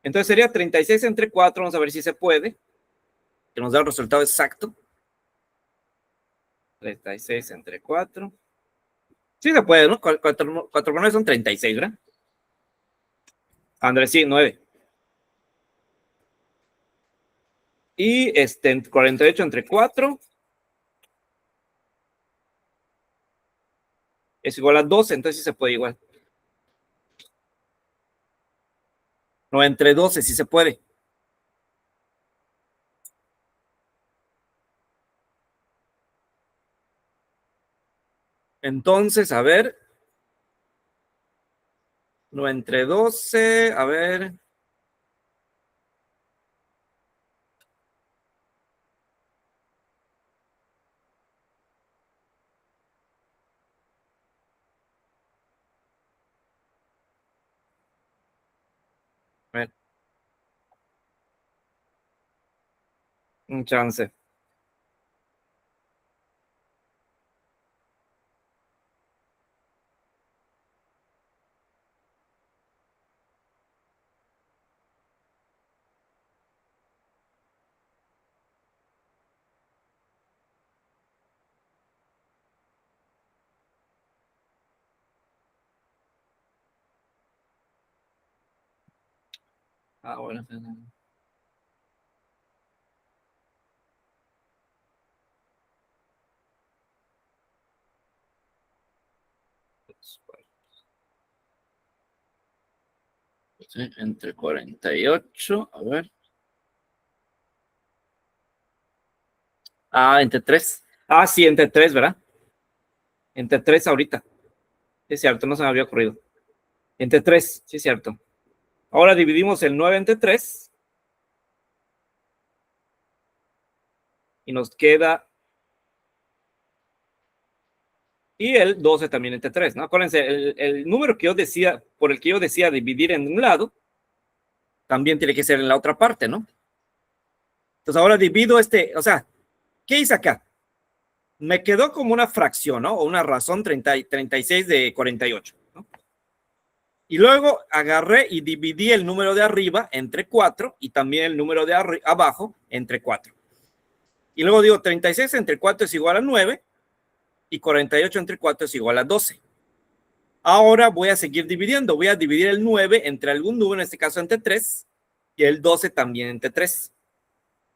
Entonces sería 36 entre 4, vamos a ver si se puede, que nos da el resultado exacto. 36 entre 4. Sí se puede, ¿no? 4 por 9 son 36, ¿verdad? Andrés, sí, 9. Y 48 entre 4 es igual a 12, entonces sí se puede igual. No, entre 12 sí se puede. Entonces, a ver. No, entre 12, a ver. A ver. Un chance. Ah, bueno. Sí, entre 48, a ver. Ah, entre 3. Ah, sí, entre 3, ¿verdad? Entre 3 ahorita. Sí, es cierto, no se me había ocurrido. Entre 3, sí, es cierto. Ahora dividimos el 9 entre 3. Y nos queda. Y el 12 también entre 3, ¿no? Acuérdense, el número que yo decía, por el que yo decía dividir en un lado, también tiene que ser en la otra parte, ¿no? Entonces ahora divido o sea, ¿qué hice acá? Me quedó como una fracción, ¿no? O una razón 36 de 48, ¿no? Y luego agarré y dividí el número de arriba entre 4 y también el número de abajo entre 4. Y luego digo 36 entre 4 es igual a 9 y 48 entre 4 es igual a 12. Ahora voy a seguir dividiendo. Voy a dividir el 9 entre algún número, en este caso entre 3, y el 12 también entre 3.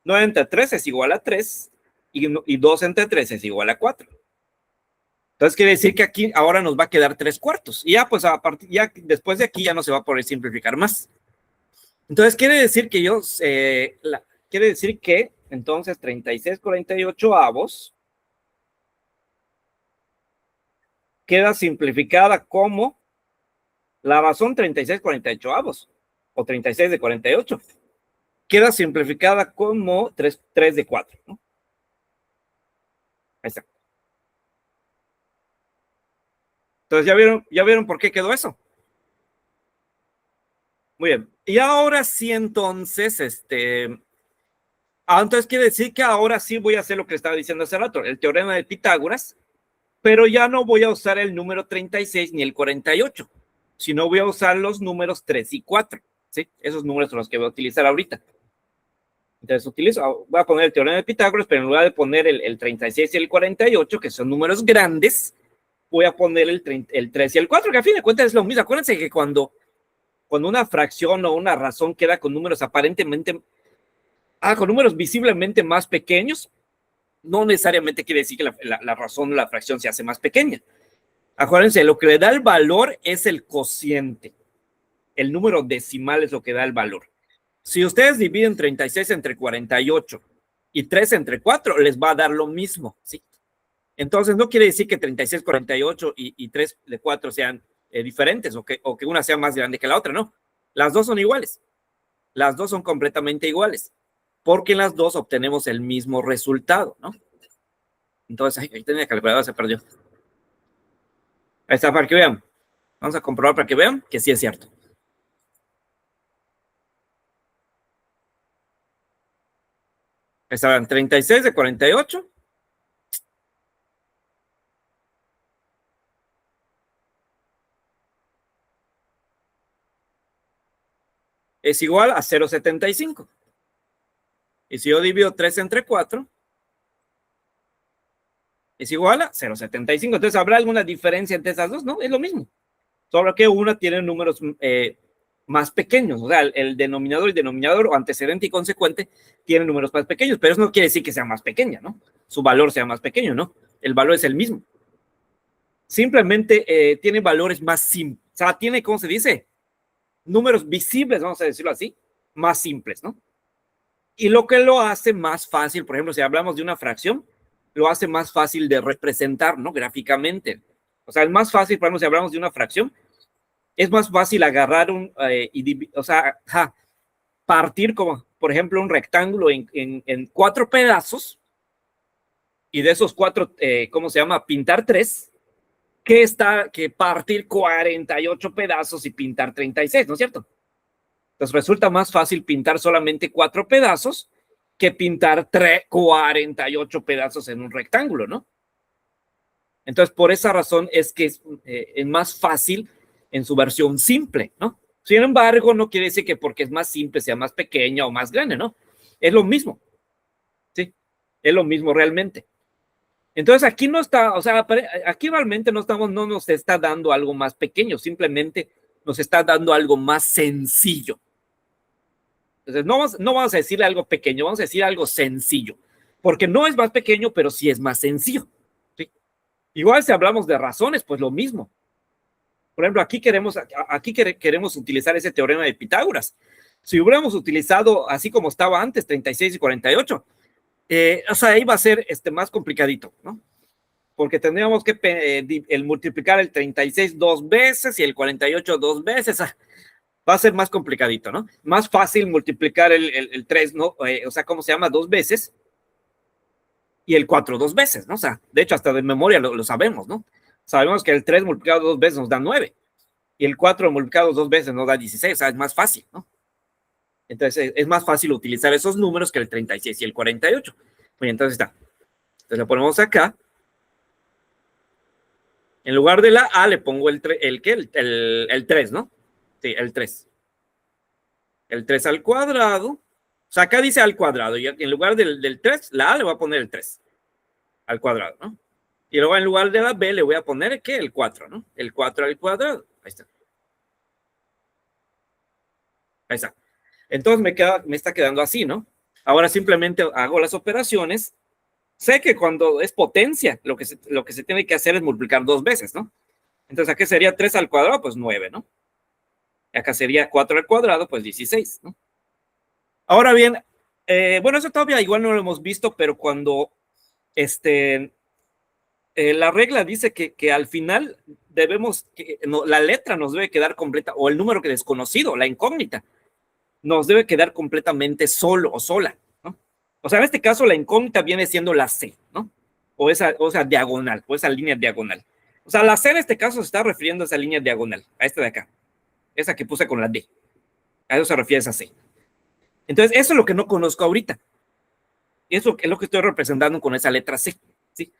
9 entre 3 es igual a 3 y 2 entre 3 es igual a 4. Entonces quiere decir que aquí ahora nos va a quedar 3/4. Y ya, pues, ya después de aquí ya no se va a poder simplificar más. Entonces quiere decir que quiere decir que entonces 36/48 queda simplificada como la razón 36/48 o 36 de 48. Queda simplificada como 3 de 4, ¿no? Ahí está. Entonces, ¿ya vieron por qué quedó eso? Muy bien. Y ahora sí, entonces, entonces quiere decir que ahora sí voy a hacer lo que estaba diciendo hace rato, el teorema de Pitágoras, pero ya no voy a usar el número 36 ni el 48, sino voy a usar los números 3 y 4, ¿sí? Esos números son los que voy a utilizar ahorita. Entonces voy a poner el teorema de Pitágoras, pero en lugar de poner el 36 y el 48, que son números grandes, voy a poner el 3 y el 4, que a fin de cuentas es lo mismo. Acuérdense que cuando una fracción o una razón queda con números aparentemente, con números visiblemente más pequeños, no necesariamente quiere decir que la razón o la fracción se hace más pequeña. Acuérdense, lo que le da el valor es el cociente. El número decimal es lo que da el valor. Si ustedes dividen 36 entre 48 y 3 entre 4, les va a dar lo mismo, ¿sí? Entonces, no quiere decir que 36, 48 y 3 de 4 sean diferentes o que una sea más grande que la otra, no. Las dos son iguales. Las dos son completamente iguales, porque en las dos obtenemos el mismo resultado, ¿no? Entonces, ahí tenía calculadora, se perdió. Ahí está, para que vean. Vamos a comprobar para que vean que sí es cierto. Estaban 36 de 48. Es igual a 0,75. Y si yo divido 3 entre 4, es igual a 0,75. Entonces, ¿habrá alguna diferencia entre esas dos? No, es lo mismo. Solo que una tiene números más pequeños. O sea, el denominador o antecedente y consecuente tienen números más pequeños, pero eso no quiere decir que sea más pequeña, ¿no? Su valor sea más pequeño, ¿no? El valor es el mismo. Simplemente tiene valores más simples. O sea, tiene, ¿cómo se dice? Números visibles, vamos a decirlo así, más simples, ¿no? Y lo que lo hace más fácil, por ejemplo, si hablamos de una fracción, lo hace más fácil de representar, ¿no? Gráficamente. O sea, es más fácil, por ejemplo, si hablamos de una fracción, es más fácil agarrar partir como, por ejemplo, un rectángulo en 4 pedazos y de esos 4, ¿cómo se llama? Pintar 3, que partir 48 pedazos y pintar 36, ¿no es cierto? Entonces resulta más fácil pintar solamente 4 pedazos que pintar 48 pedazos en un rectángulo, ¿no? Entonces, por esa razón es que es más fácil en su versión simple, ¿no? Sin embargo, no quiere decir que porque es más simple sea más pequeña o más grande, ¿no? Es lo mismo, ¿sí? Es lo mismo realmente. Entonces, aquí no está, o sea, aquí realmente no nos está dando algo más pequeño, simplemente nos está dando algo más sencillo. Entonces, no vamos a decirle algo pequeño, vamos a decir algo sencillo, porque no es más pequeño, pero sí es más sencillo, ¿sí? Igual si hablamos de razones, pues lo mismo. Por ejemplo, aquí queremos utilizar ese teorema de Pitágoras. Si hubiéramos utilizado, así como estaba antes, 36 y 48, o sea, ahí va a ser más complicadito, ¿no? Porque tendríamos que el multiplicar el 36 2 veces y el 48 2 veces. Va a ser más complicadito, ¿no? Más fácil multiplicar el 3, ¿no? O sea, ¿cómo se llama? 2 veces. Y el 4 2 veces, ¿no? O sea, de hecho, hasta de memoria lo sabemos, ¿no? Sabemos que el 3 multiplicado 2 veces nos da 9. Y el 4 multiplicado 2 veces nos da 16. O sea, es más fácil, ¿no? Entonces, es más fácil utilizar esos números que el 36 y el 48. Pues entonces está. Entonces, lo ponemos acá. En lugar de la A, le pongo el 3, ¿no? Sí, el 3. El 3 al cuadrado. O sea, acá dice al cuadrado. Y en lugar del 3, la A le voy a poner el 3 al cuadrado, ¿no? Y luego en lugar de la B le voy a poner, ¿qué? El 4, ¿no? El 4 al cuadrado. Ahí está. Ahí está. Entonces me está quedando así, ¿no? Ahora simplemente hago las operaciones. Sé que cuando es potencia, lo que se tiene que hacer es multiplicar 2 veces, ¿no? Entonces, ¿aquí sería 3 al cuadrado? Pues 9, ¿no? Y acá sería 4 al cuadrado, pues 16, ¿no? Ahora bien, bueno, eso todavía igual no lo hemos visto, pero cuando la regla dice que al final la letra nos debe quedar completa, o el número que desconocido, la incógnita, nos debe quedar completamente solo o sola, ¿no? O sea, en este caso la incógnita viene siendo la C, ¿no? O esa diagonal, o esa línea diagonal. O sea, la C en este caso se está refiriendo a esa línea diagonal, a esta de acá, esa que puse con la D. A eso se refiere esa C. Entonces, eso es lo que no conozco ahorita. Eso es lo que estoy representando con esa letra C, ¿sí?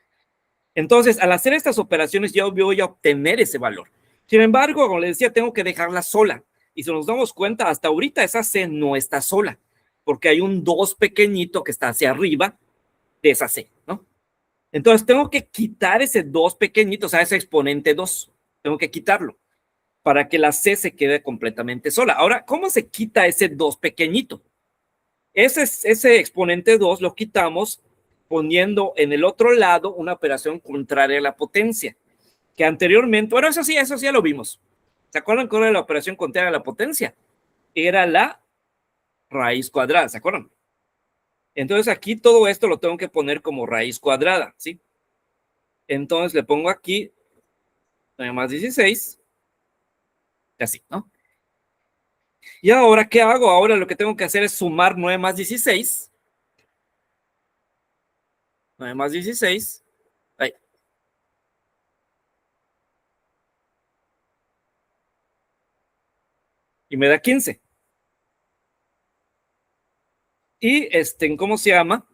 Entonces, al hacer estas operaciones, yo voy a obtener ese valor. Sin embargo, como les decía, tengo que dejarla sola. Y si nos damos cuenta, hasta ahorita esa C no está sola. porque hay un 2 pequeñito que está hacia arriba de esa C, ¿no? Entonces tengo que quitar ese 2 pequeñito, o sea, ese exponente 2. Tengo que quitarlo para que la C se quede completamente sola. Ahora, ¿cómo se quita ese 2 pequeñito? Ese exponente 2 lo quitamos poniendo en el otro lado una operación contraria a la potencia, que anteriormente, bueno, eso sí ya lo vimos. ¿Se acuerdan cuál era la operación contraria a la potencia? Era la raíz cuadrada, ¿se acuerdan? Entonces aquí todo esto lo tengo que poner como raíz cuadrada, ¿sí? Entonces le pongo aquí 9 más 16, así, ¿no? Y ahora, ¿qué hago? Ahora lo que tengo que hacer es sumar 9 más 16. 9 más 16. Ahí. Y me da 15. Y ¿cómo se llama?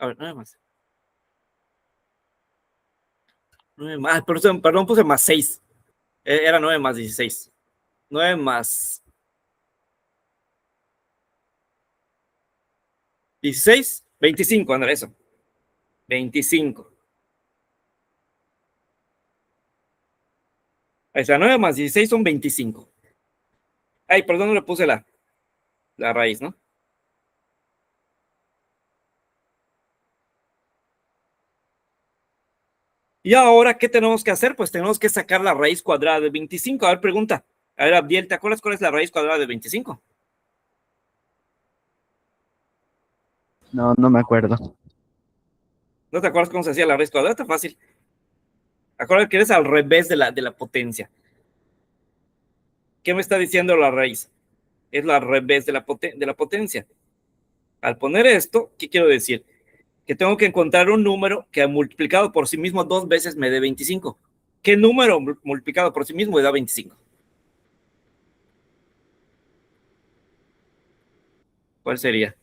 A ver, 9 más. 9 más, perdón, puse más 6. Era 9 más 16. 9 más 16, 25, André, eso. 25. Ahí está, 9 más 16 son 25. Ay, perdón, no le puse la raíz, ¿no? Y ahora, ¿qué tenemos que hacer? Pues tenemos que sacar la raíz cuadrada de 25. A ver, pregunta. A ver, Abdiel, ¿te acuerdas cuál es la raíz cuadrada de 25? No, no me acuerdo. ¿No te acuerdas cómo se hacía la raíz cuadrada? Está fácil. Acuérdate que eres al revés de la potencia. ¿Qué me está diciendo la raíz? Es al revés de la potencia. Al poner esto, ¿qué quiero decir? Que tengo que encontrar un número que multiplicado por sí mismo 2 veces me dé 25. ¿Qué número multiplicado por sí mismo me da 25? ¿Cuál sería?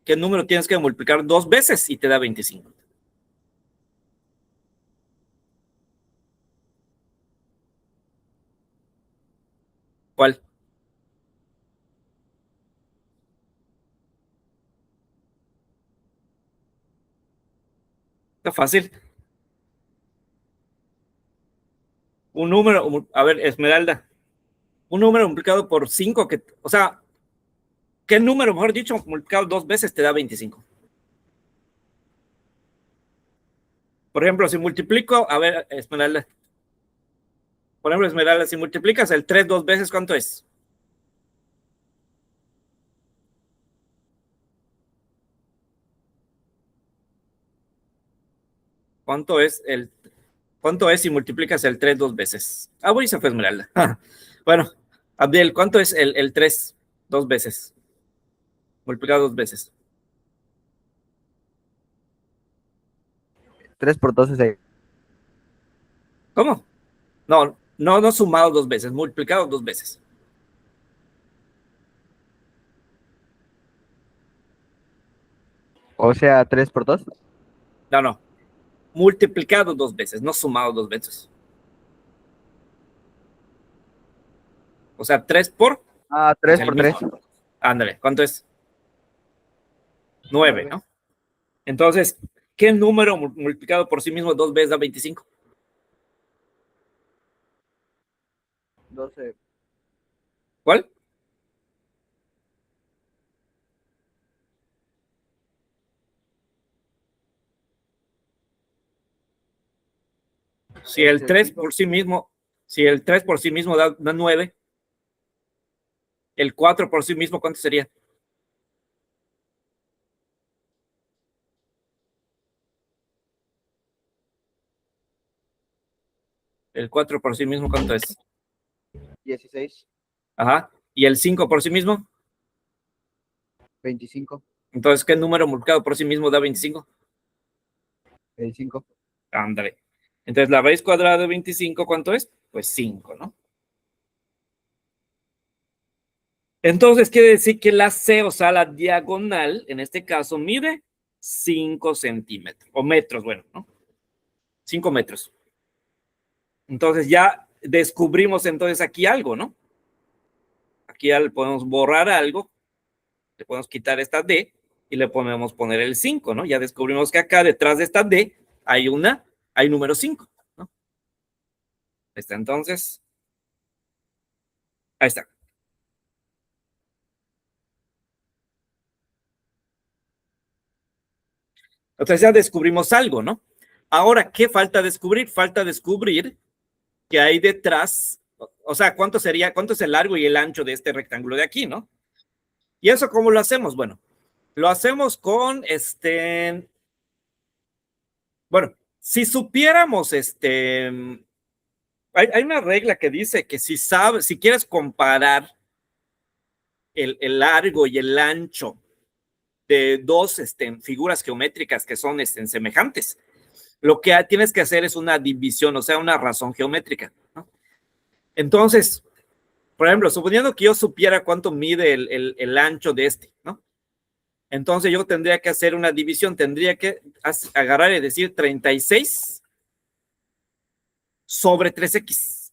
¿Qué número tienes que multiplicar 2 veces y te da 25? ¿Cuál? Está fácil. Un número, a ver, Esmeralda, un número multiplicado por 5, o sea, ¿qué número, mejor dicho, multiplicado 2 veces te da 25? Por ejemplo, si multiplico, a ver, Esmeralda, por ejemplo, Esmeralda, si multiplicas el 3 2 veces, ¿cuánto es? ¿Cuánto es si multiplicas el 3 2 veces? Ah, bueno, se fue Esmeralda. Bueno, Abdiel, ¿cuánto es el 3 2 veces? Multiplicado 2 veces. 3 por 2 es 6. ¿Cómo? No sumado 2 veces, multiplicado 2 veces. O sea, 3 por 2. No. Multiplicado 2 veces, no sumado 2 veces. O sea, 3 por... Ah, Pues 3 el por 3. mismo. Ándale, ¿cuánto es? 9, ¿no? Entonces, ¿qué número multiplicado por sí mismo 2 veces da 25? 12. ¿Cuál? Si el 3 por sí mismo, si el 3 por sí mismo da 9, el 4 por sí mismo, ¿cuánto sería? El 4 por sí mismo, ¿cuánto es? 16. Ajá. ¿Y el 5 por sí mismo? 25. Entonces, ¿qué número multiplicado por sí mismo da 25? 25. Ándale. Entonces, la raíz cuadrada de 25, ¿cuánto es? Pues 5, ¿no? Entonces quiere decir que la C, o sea, la diagonal, en este caso, mide 5 centímetros, o metros, bueno, ¿no? 5 metros. Entonces ya descubrimos entonces aquí algo, ¿no? Aquí ya le podemos borrar algo, le podemos quitar esta D y le podemos poner el 5, ¿no? Ya descubrimos que acá detrás de esta D hay número 5, ¿no? Ahí está, entonces, ahí está. Entonces ya descubrimos algo, ¿no? Ahora, ¿qué falta descubrir? Falta descubrir qué hay detrás, o sea, cuánto es el largo y el ancho de este rectángulo de aquí, ¿no? ¿Y eso cómo lo hacemos? Bueno, lo hacemos con bueno, si supiéramos hay una regla que dice que si quieres comparar el largo y el ancho de dos figuras geométricas que son semejantes, lo que tienes que hacer es una división, o sea, una razón geométrica, ¿no? Entonces, por ejemplo, suponiendo que yo supiera cuánto mide el ancho de ¿no? Entonces yo tendría que hacer una división, tendría que agarrar y decir 36 sobre 3x.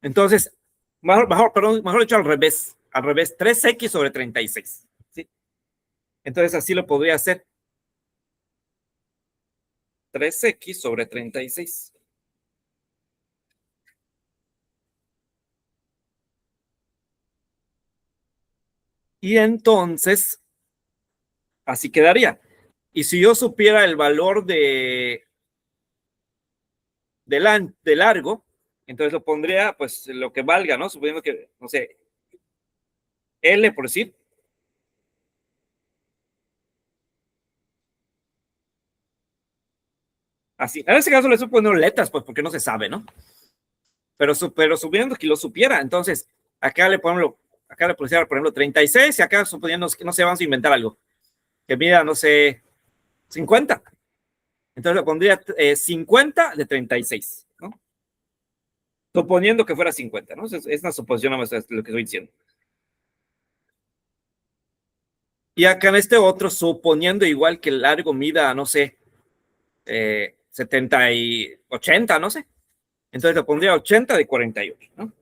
Entonces, mejor dicho al revés, 3x sobre 36, ¿sí? Entonces así lo podría hacer. 3x sobre 36. Y entonces, así quedaría. Y si yo supiera el valor de largo, entonces lo pondría, pues, lo que valga, ¿no? Suponiendo que, no sé, L por decir. Así. En ese caso le estoy poniendo letras, pues, porque no se sabe, ¿no? Pero suponiendo que lo supiera, entonces, acá le pusiera, por ejemplo, 36, y acá suponiendo que, no sé, vamos a inventar algo, que mida, no sé, 50. Entonces le pondría 50 de 36, ¿no? Suponiendo que fuera 50, ¿no? Es una suposición, no es lo que estoy diciendo. Y acá en este otro, suponiendo igual que el largo mida, no sé, 70 y 80, no sé. Entonces le pondría 80 de 48, ¿no?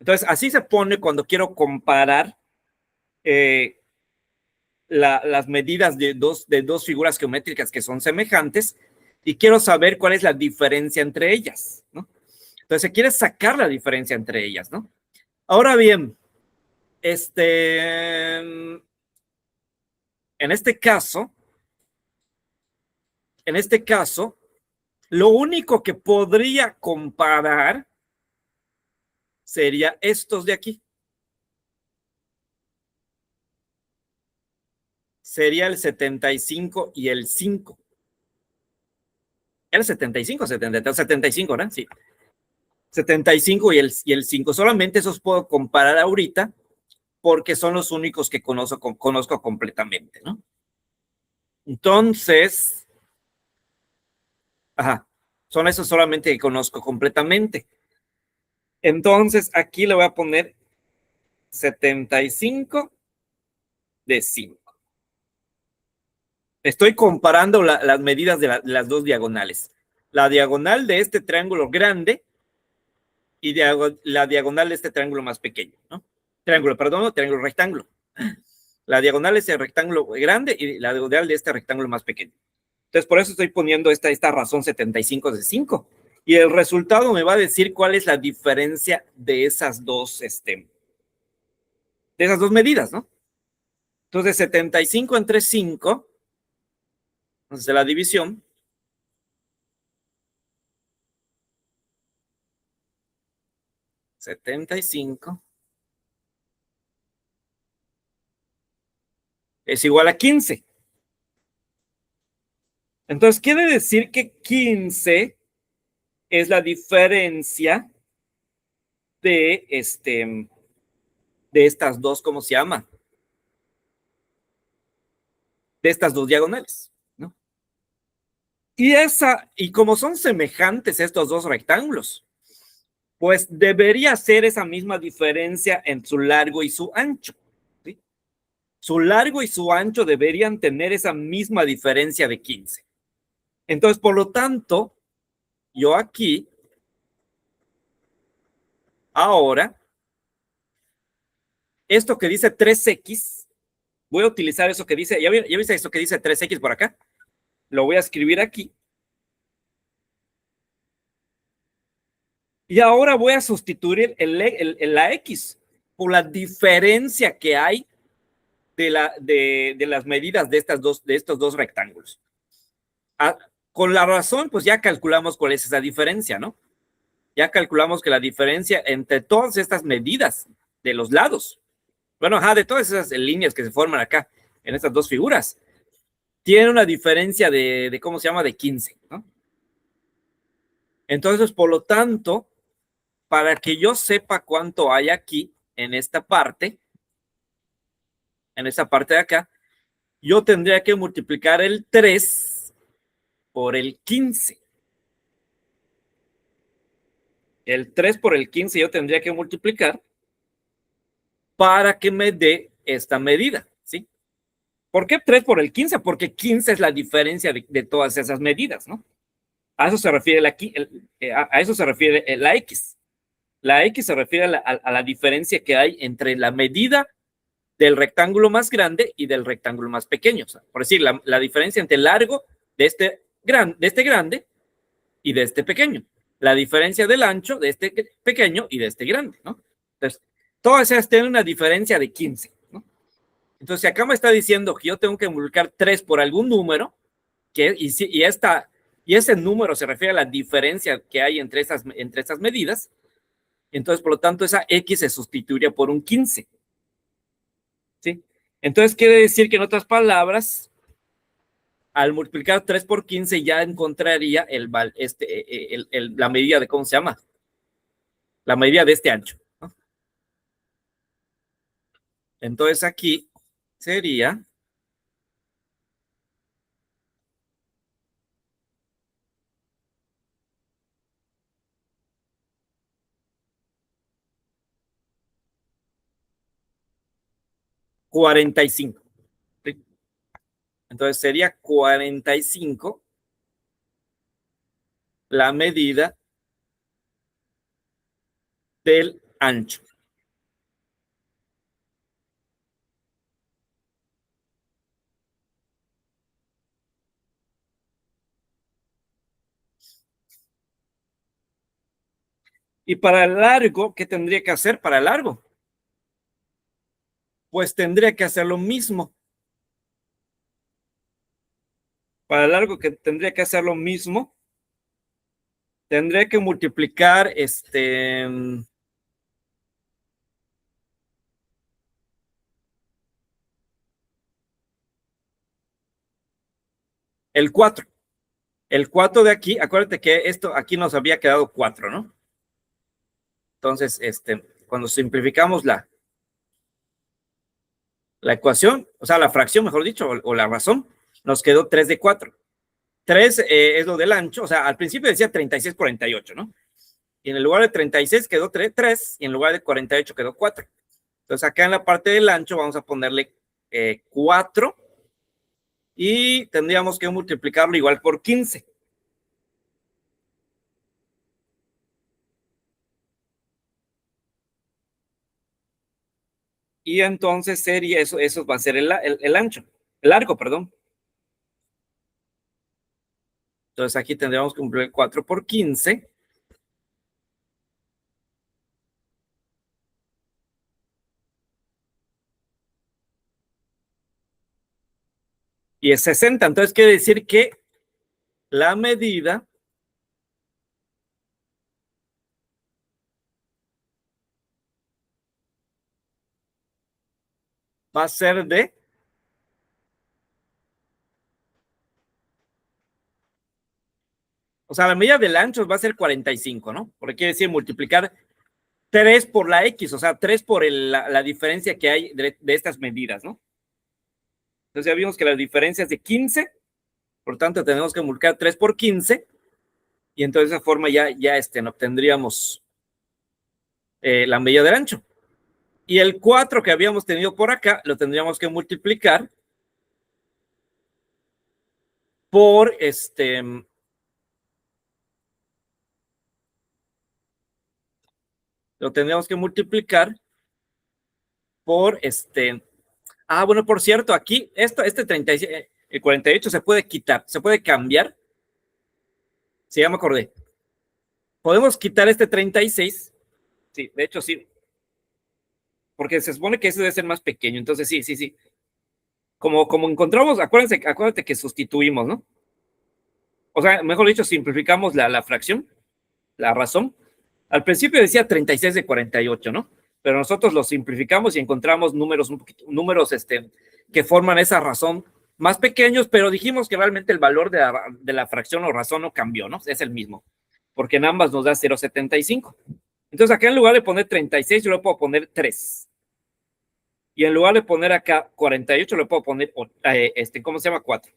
Entonces, así se pone cuando quiero comparar las medidas de dos figuras geométricas que son semejantes y quiero saber cuál es la diferencia entre ellas, ¿no? Entonces, se quiere sacar la diferencia entre ellas, ¿no? Ahora bien, en este caso, lo único que podría comparar sería estos de aquí. Sería el 75 y el 5. El 75, 75, ¿no? Sí. 75 y el 5. Solamente esos puedo comparar ahorita porque son los únicos que conozco completamente, ¿no? Entonces, ajá, son esos solamente que conozco completamente. Entonces, aquí le voy a poner 75 de 5. Estoy comparando las medidas de las dos diagonales. La diagonal de este triángulo grande y la diagonal de este triángulo más pequeño, ¿no? Triángulo rectángulo. La diagonal es el rectángulo grande y la diagonal de este rectángulo más pequeño. Entonces, por eso estoy poniendo esta razón 75 de 5. Y el resultado me va a decir cuál es la diferencia de esas dos medidas, ¿no? Entonces, 75 entre 5, entonces la división, 75 es igual a 15. Entonces, quiere decir que 15 es la diferencia de estas dos, ¿cómo se llama? De estas dos diagonales, ¿no? Y como son semejantes estos dos rectángulos, pues debería ser esa misma diferencia en su largo y su ancho. ¿Sí? Su largo y su ancho deberían tener esa misma diferencia de 15. Entonces, por lo tanto, yo aquí, ahora, esto que dice 3x, voy a utilizar eso que dice, ¿ya viste esto que dice 3x por acá? Lo voy a escribir aquí. Y ahora voy a sustituir la x por la diferencia que hay de las medidas de estos dos rectángulos. Con la razón, pues ya calculamos cuál es esa diferencia, ¿no? Ya calculamos que la diferencia entre todas estas medidas de los lados, bueno, de todas esas líneas que se forman acá en estas dos figuras, tiene una diferencia de ¿cómo se llama? De 15, ¿no? Entonces, por lo tanto, para que yo sepa cuánto hay aquí en esta parte de acá, yo tendría que multiplicar el 3 por el 15. El 3 por el 15 yo tendría que multiplicar para que me dé esta medida, ¿sí? ¿Por qué 3 por el 15? Porque 15 es la diferencia de todas esas medidas, ¿no? A eso se refiere a eso se refiere la X. La X se refiere a la diferencia que hay entre la medida del rectángulo más grande y del rectángulo más pequeño. O sea, por decir, la diferencia entre el largo de este grande y de este pequeño. La diferencia del ancho de este pequeño y de este grande, ¿no? Entonces, todas esas tienen una diferencia de 15, ¿no? Entonces, acá me está diciendo que yo tengo que multiplicar 3 por algún número, y ese número se refiere a la diferencia que hay entre estas medidas. Entonces, por lo tanto, esa X se sustituiría por un 15. ¿Sí? Entonces, quiere decir que en otras palabras, al multiplicar 3 por 15 ya encontraría la medida de, ¿cómo se llama? La medida de este ancho, ¿no? Entonces, aquí sería 45. ¿Sí? Entonces, sería 45 la medida del ancho. Y para el largo, ¿qué tendría que hacer para el largo? Pues tendría que hacer lo mismo. Para el largo que tendría que hacer lo mismo, tendría que multiplicar el 4. El 4 de aquí, acuérdate que esto aquí nos había quedado 4, ¿no? Entonces, cuando simplificamos la ecuación, o sea, la fracción, mejor dicho, o la razón, nos quedó 3 de 4. 3 es lo del ancho, o sea, al principio decía 36/48, ¿no? Y en el lugar de 36 quedó 3, y en lugar de 48 quedó 4. Entonces, acá en la parte del ancho vamos a ponerle 4, y tendríamos que multiplicarlo igual por 15. Y entonces sería eso va a ser el ancho, el largo, perdón. Entonces aquí tendríamos que cumplir 4 por 15. Y es 60. Entonces quiere decir que la medida va a ser de, o sea, la medida del ancho va a ser 45, ¿no? Porque quiere decir multiplicar 3 por la X, o sea, 3 por la diferencia que hay de estas medidas, ¿no? Entonces ya vimos que la diferencia es de 15, por tanto tenemos que multiplicar 3 por 15, y entonces de esa forma ya obtendríamos la medida del ancho. Y el 4 que habíamos tenido por acá, lo tendríamos que multiplicar por lo tendríamos que multiplicar por bueno, por cierto, aquí, este 36, el 48 se puede quitar, se puede cambiar. Sí, ya me acordé. Podemos quitar este 36. Sí, de hecho sí. Porque se supone que ese debe ser más pequeño. Entonces sí. Como encontramos, acuérdate que sustituimos, ¿no? O sea, mejor dicho, simplificamos la fracción, la razón. Al principio decía 36 de 48, ¿no? Pero nosotros lo simplificamos y encontramos números que forman esa razón más pequeños, pero dijimos que realmente el valor de la fracción o razón no cambió, ¿no? Es el mismo, porque en ambas nos da 0,75. Entonces acá en lugar de poner 36, yo le puedo poner 3. Y en lugar de poner acá 48, le puedo poner, ¿cómo se llama? 4.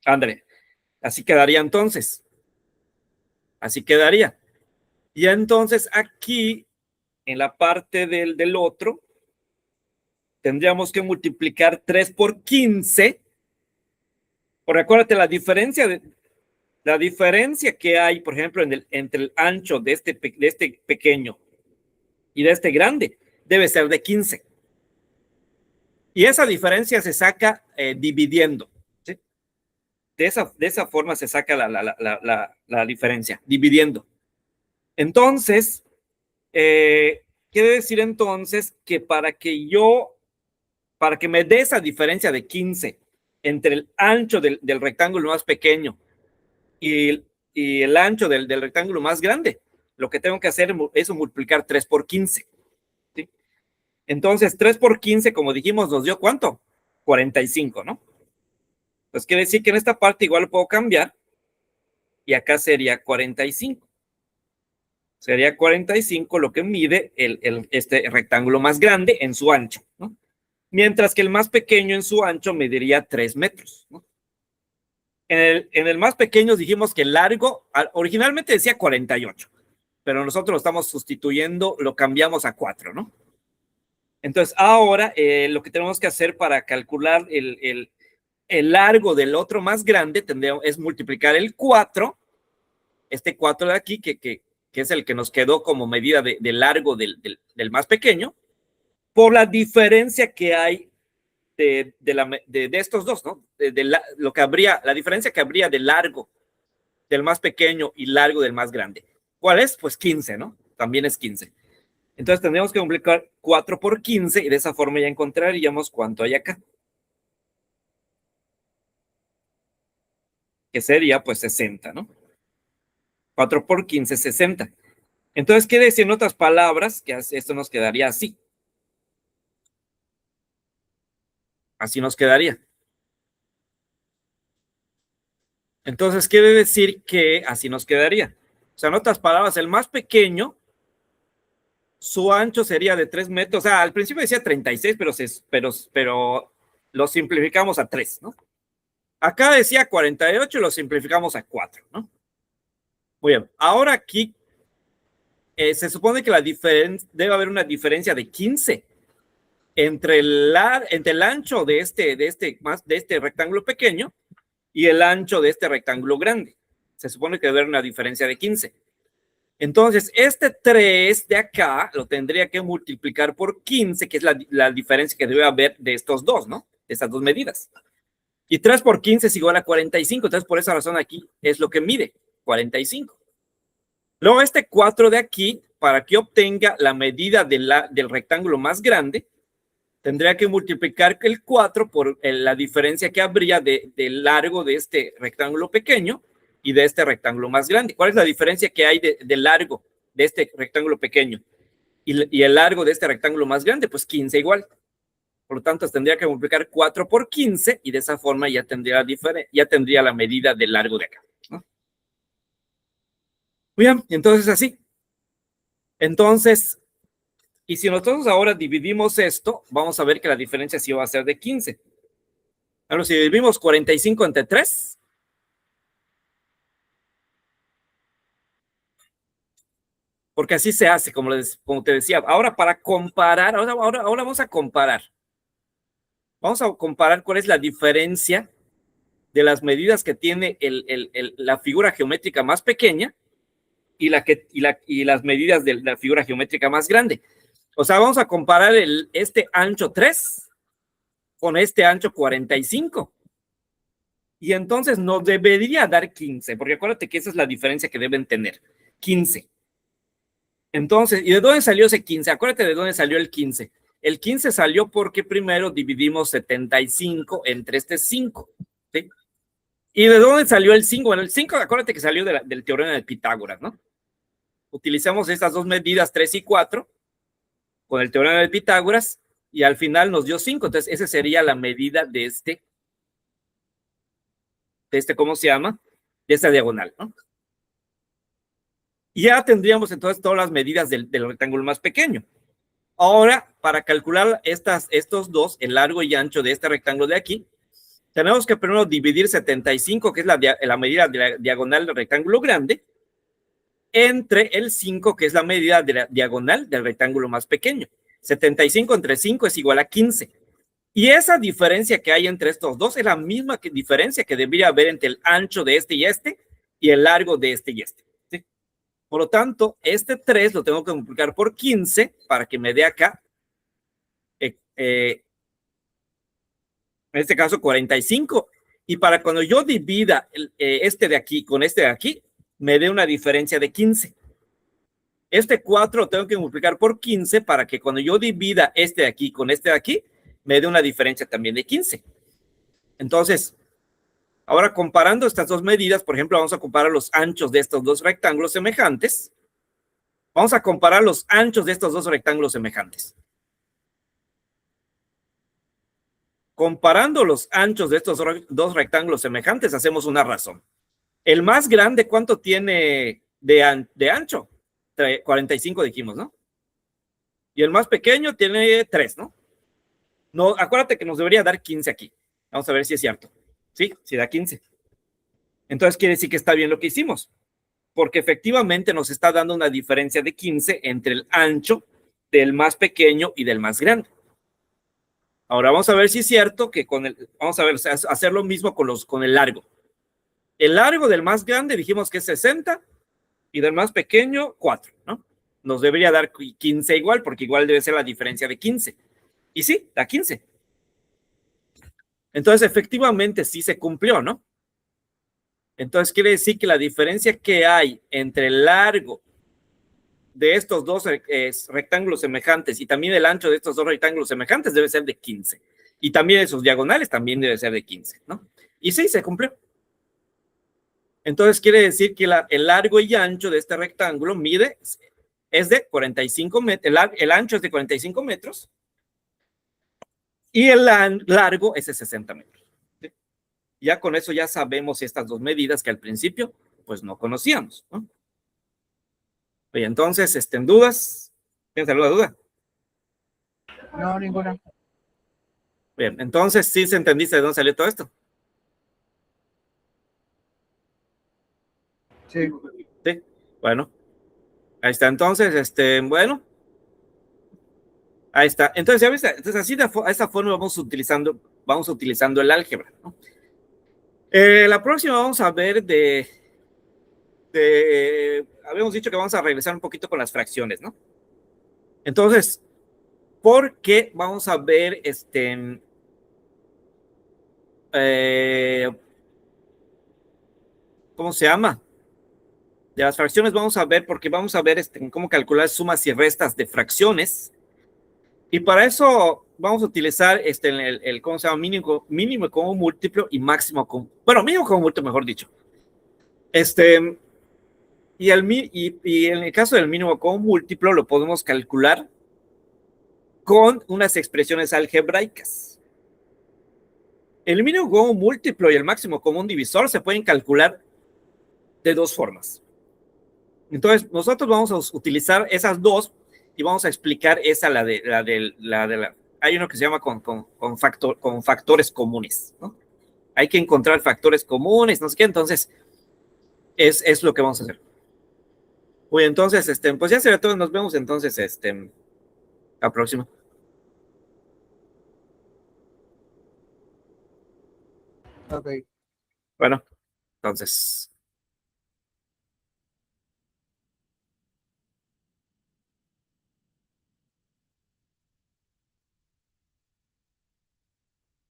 André, así quedaría entonces. Así quedaría. Y entonces aquí, en la parte del otro, tendríamos que multiplicar 3 por 15. Porque acuérdate, la diferencia que hay, por ejemplo, entre el ancho de este pequeño y de este grande, debe ser de 15. Y esa diferencia se saca dividiendo. ¿Sí? De esa forma se saca la diferencia, dividiendo. Entonces, quiere decir entonces que para que me dé esa diferencia de 15 entre el ancho del rectángulo más pequeño y el ancho del rectángulo más grande, lo que tengo que hacer es multiplicar 3 por 15. ¿Sí? Entonces, 3 por 15, como dijimos, nos dio ¿cuánto? 45, ¿no? Pues quiere decir que en esta parte igual lo puedo cambiar y acá sería 45. Sería 45 lo que mide este rectángulo más grande en su ancho, ¿no? Mientras que el más pequeño en su ancho mediría 3 metros, ¿no? En el más pequeño dijimos que el largo, originalmente decía 48, pero nosotros lo estamos sustituyendo, lo cambiamos a 4, ¿no? Entonces ahora lo que tenemos que hacer para calcular el largo del otro más grande es multiplicar el 4, este 4 de aquí, que es el que nos quedó como medida de largo del más pequeño, por la diferencia que hay de estos dos, ¿no? La diferencia que habría de largo del más pequeño y largo del más grande. ¿Cuál es? Pues 15, ¿no? También es 15. Entonces tendríamos que multiplicar 4 por 15 y de esa forma ya encontraríamos cuánto hay acá. Que sería pues 60, ¿no? 4 por 15, 60. Entonces quiere decir en otras palabras que esto nos quedaría así. Así nos quedaría. Entonces quiere decir que así nos quedaría. O sea, en otras palabras, el más pequeño, su ancho sería de 3 metros. O sea, al principio decía 36, pero lo simplificamos a 3, ¿no? Acá decía 48 y lo simplificamos a 4, ¿no? Muy bien. Ahora aquí se supone que debe haber una diferencia de 15 entre el ancho de este rectángulo pequeño y el ancho de este rectángulo grande. Se supone que debe haber una diferencia de 15. Entonces, este 3 de acá lo tendría que multiplicar por 15, que es la diferencia que debe haber de estos dos, ¿no? De estas dos medidas. Y 3 por 15 es igual a 45. Entonces, por esa razón aquí es lo que mide, 45. Luego, este 4 de aquí, para que obtenga la medida del rectángulo más grande, tendría que multiplicar el 4 por la diferencia que habría del largo de este rectángulo pequeño y de este rectángulo más grande. ¿Cuál es la diferencia que hay del largo de este rectángulo pequeño y el largo de este rectángulo más grande? Pues 15 igual. Por lo tanto, tendría que multiplicar 4 por 15 y de esa forma ya tendría la medida del largo de acá, ¿no? Bien, entonces así. Entonces, y si nosotros ahora dividimos esto, vamos a ver que la diferencia sí va a ser de 15. Ahora, si dividimos 45 entre 3, porque así se hace, como te decía. Ahora para comparar, ahora vamos a comparar. Vamos a comparar cuál es la diferencia de las medidas que tiene la figura geométrica más pequeña y las medidas de la figura geométrica más grande. O sea, vamos a comparar este ancho 3 con este ancho 45. Y entonces nos debería dar 15, porque acuérdate que esa es la diferencia que deben tener, 15. Entonces, ¿y de dónde salió ese 15? Acuérdate de dónde salió el 15. El 15 salió porque primero dividimos 75 entre este 5, ¿sí? ¿Y de dónde salió el 5? Bueno, el 5, acuérdate que salió del teorema de Pitágoras, ¿no? Utilizamos estas dos medidas, 3 y 4, con el teorema de Pitágoras, y al final nos dio 5. Entonces, esa sería la medida de ¿cómo se llama? De esta diagonal, ¿no? Y ya tendríamos entonces todas las medidas del rectángulo más pequeño. Ahora, para calcular estos dos, el largo y ancho de este rectángulo de aquí, tenemos que primero dividir 75, que es la medida de la diagonal del rectángulo grande, entre el 5, que es la medida de la diagonal del rectángulo más pequeño. 75 entre 5 es igual a 15. Y esa diferencia que hay entre estos dos es la misma diferencia que debería haber entre el ancho de este y el largo de este y este. ¿Sí? Por lo tanto, este 3 lo tengo que multiplicar por 15 para que me dé acá, en este caso 45. Y para cuando yo divida este de aquí con este de aquí, me dé una diferencia de 15. Este 4 lo tengo que multiplicar por 15 para que cuando yo divida este de aquí con este de aquí, me dé una diferencia también de 15. Entonces, ahora comparando estas dos medidas, por ejemplo, vamos a comparar los anchos de estos dos rectángulos semejantes. Vamos a comparar los anchos de estos dos rectángulos semejantes. Comparando los anchos de estos dos rectángulos semejantes, hacemos una razón. El más grande, ¿cuánto tiene de ancho? 45 dijimos, ¿no? Y el más pequeño tiene 3, ¿no? No, acuérdate que nos debería dar 15 aquí. Vamos a ver si es cierto. Sí, sí da 15. Entonces quiere decir que está bien lo que hicimos, porque efectivamente nos está dando una diferencia de 15 entre el ancho del más pequeño y del más grande. Ahora vamos a ver si es cierto que vamos a ver, hacer lo mismo con el largo. El largo del más grande dijimos que es 60 y del más pequeño 4, ¿no? Nos debería dar 15 igual, porque igual debe ser la diferencia de 15. Y sí, da 15. Entonces, efectivamente, sí se cumplió, ¿no? Entonces, quiere decir que la diferencia que hay entre el largo de estos dos rectángulos semejantes y también el ancho de estos dos rectángulos semejantes debe ser de 15. Y también esos diagonales también debe ser de 15, ¿no? Y sí, se cumplió. Entonces, quiere decir que el largo y ancho de este rectángulo es de 45 metros, el ancho es de 45 metros y el largo es de 60 metros. ¿Sí? Ya con eso ya sabemos estas dos medidas que al principio pues no conocíamos, ¿no? Oye, entonces, ¿en dudas? ¿Tienes alguna duda? No, ninguna. Bien, entonces, ¿sí se entendiste de dónde salió todo esto? Sí. Sí, bueno. Ahí está, entonces, bueno. Ahí está. Entonces, ya ves, entonces así de esta forma vamos utilizando el álgebra, ¿no? La próxima vamos a ver habíamos dicho que vamos a regresar un poquito con las fracciones, ¿no? Entonces, ¿por qué vamos a ver ¿cómo se llama? De las fracciones vamos a ver, porque vamos a ver cómo calcular sumas y restas de fracciones. Y para eso vamos a utilizar ¿cómo se llama? Mínimo como múltiplo y máximo como, bueno, mínimo como múltiplo, mejor dicho. Y en el caso del mínimo como múltiplo lo podemos calcular con unas expresiones algebraicas. El mínimo común múltiplo y el máximo común divisor se pueden calcular de dos formas. Entonces, nosotros vamos a utilizar esas dos y vamos a explicar hay uno que se llama con factores comunes, ¿no? Hay que encontrar factores comunes, no sé qué, entonces es lo que vamos a hacer. Uy, entonces, pues ya será todo. Nos vemos entonces, la próxima. Ok. Bueno, entonces.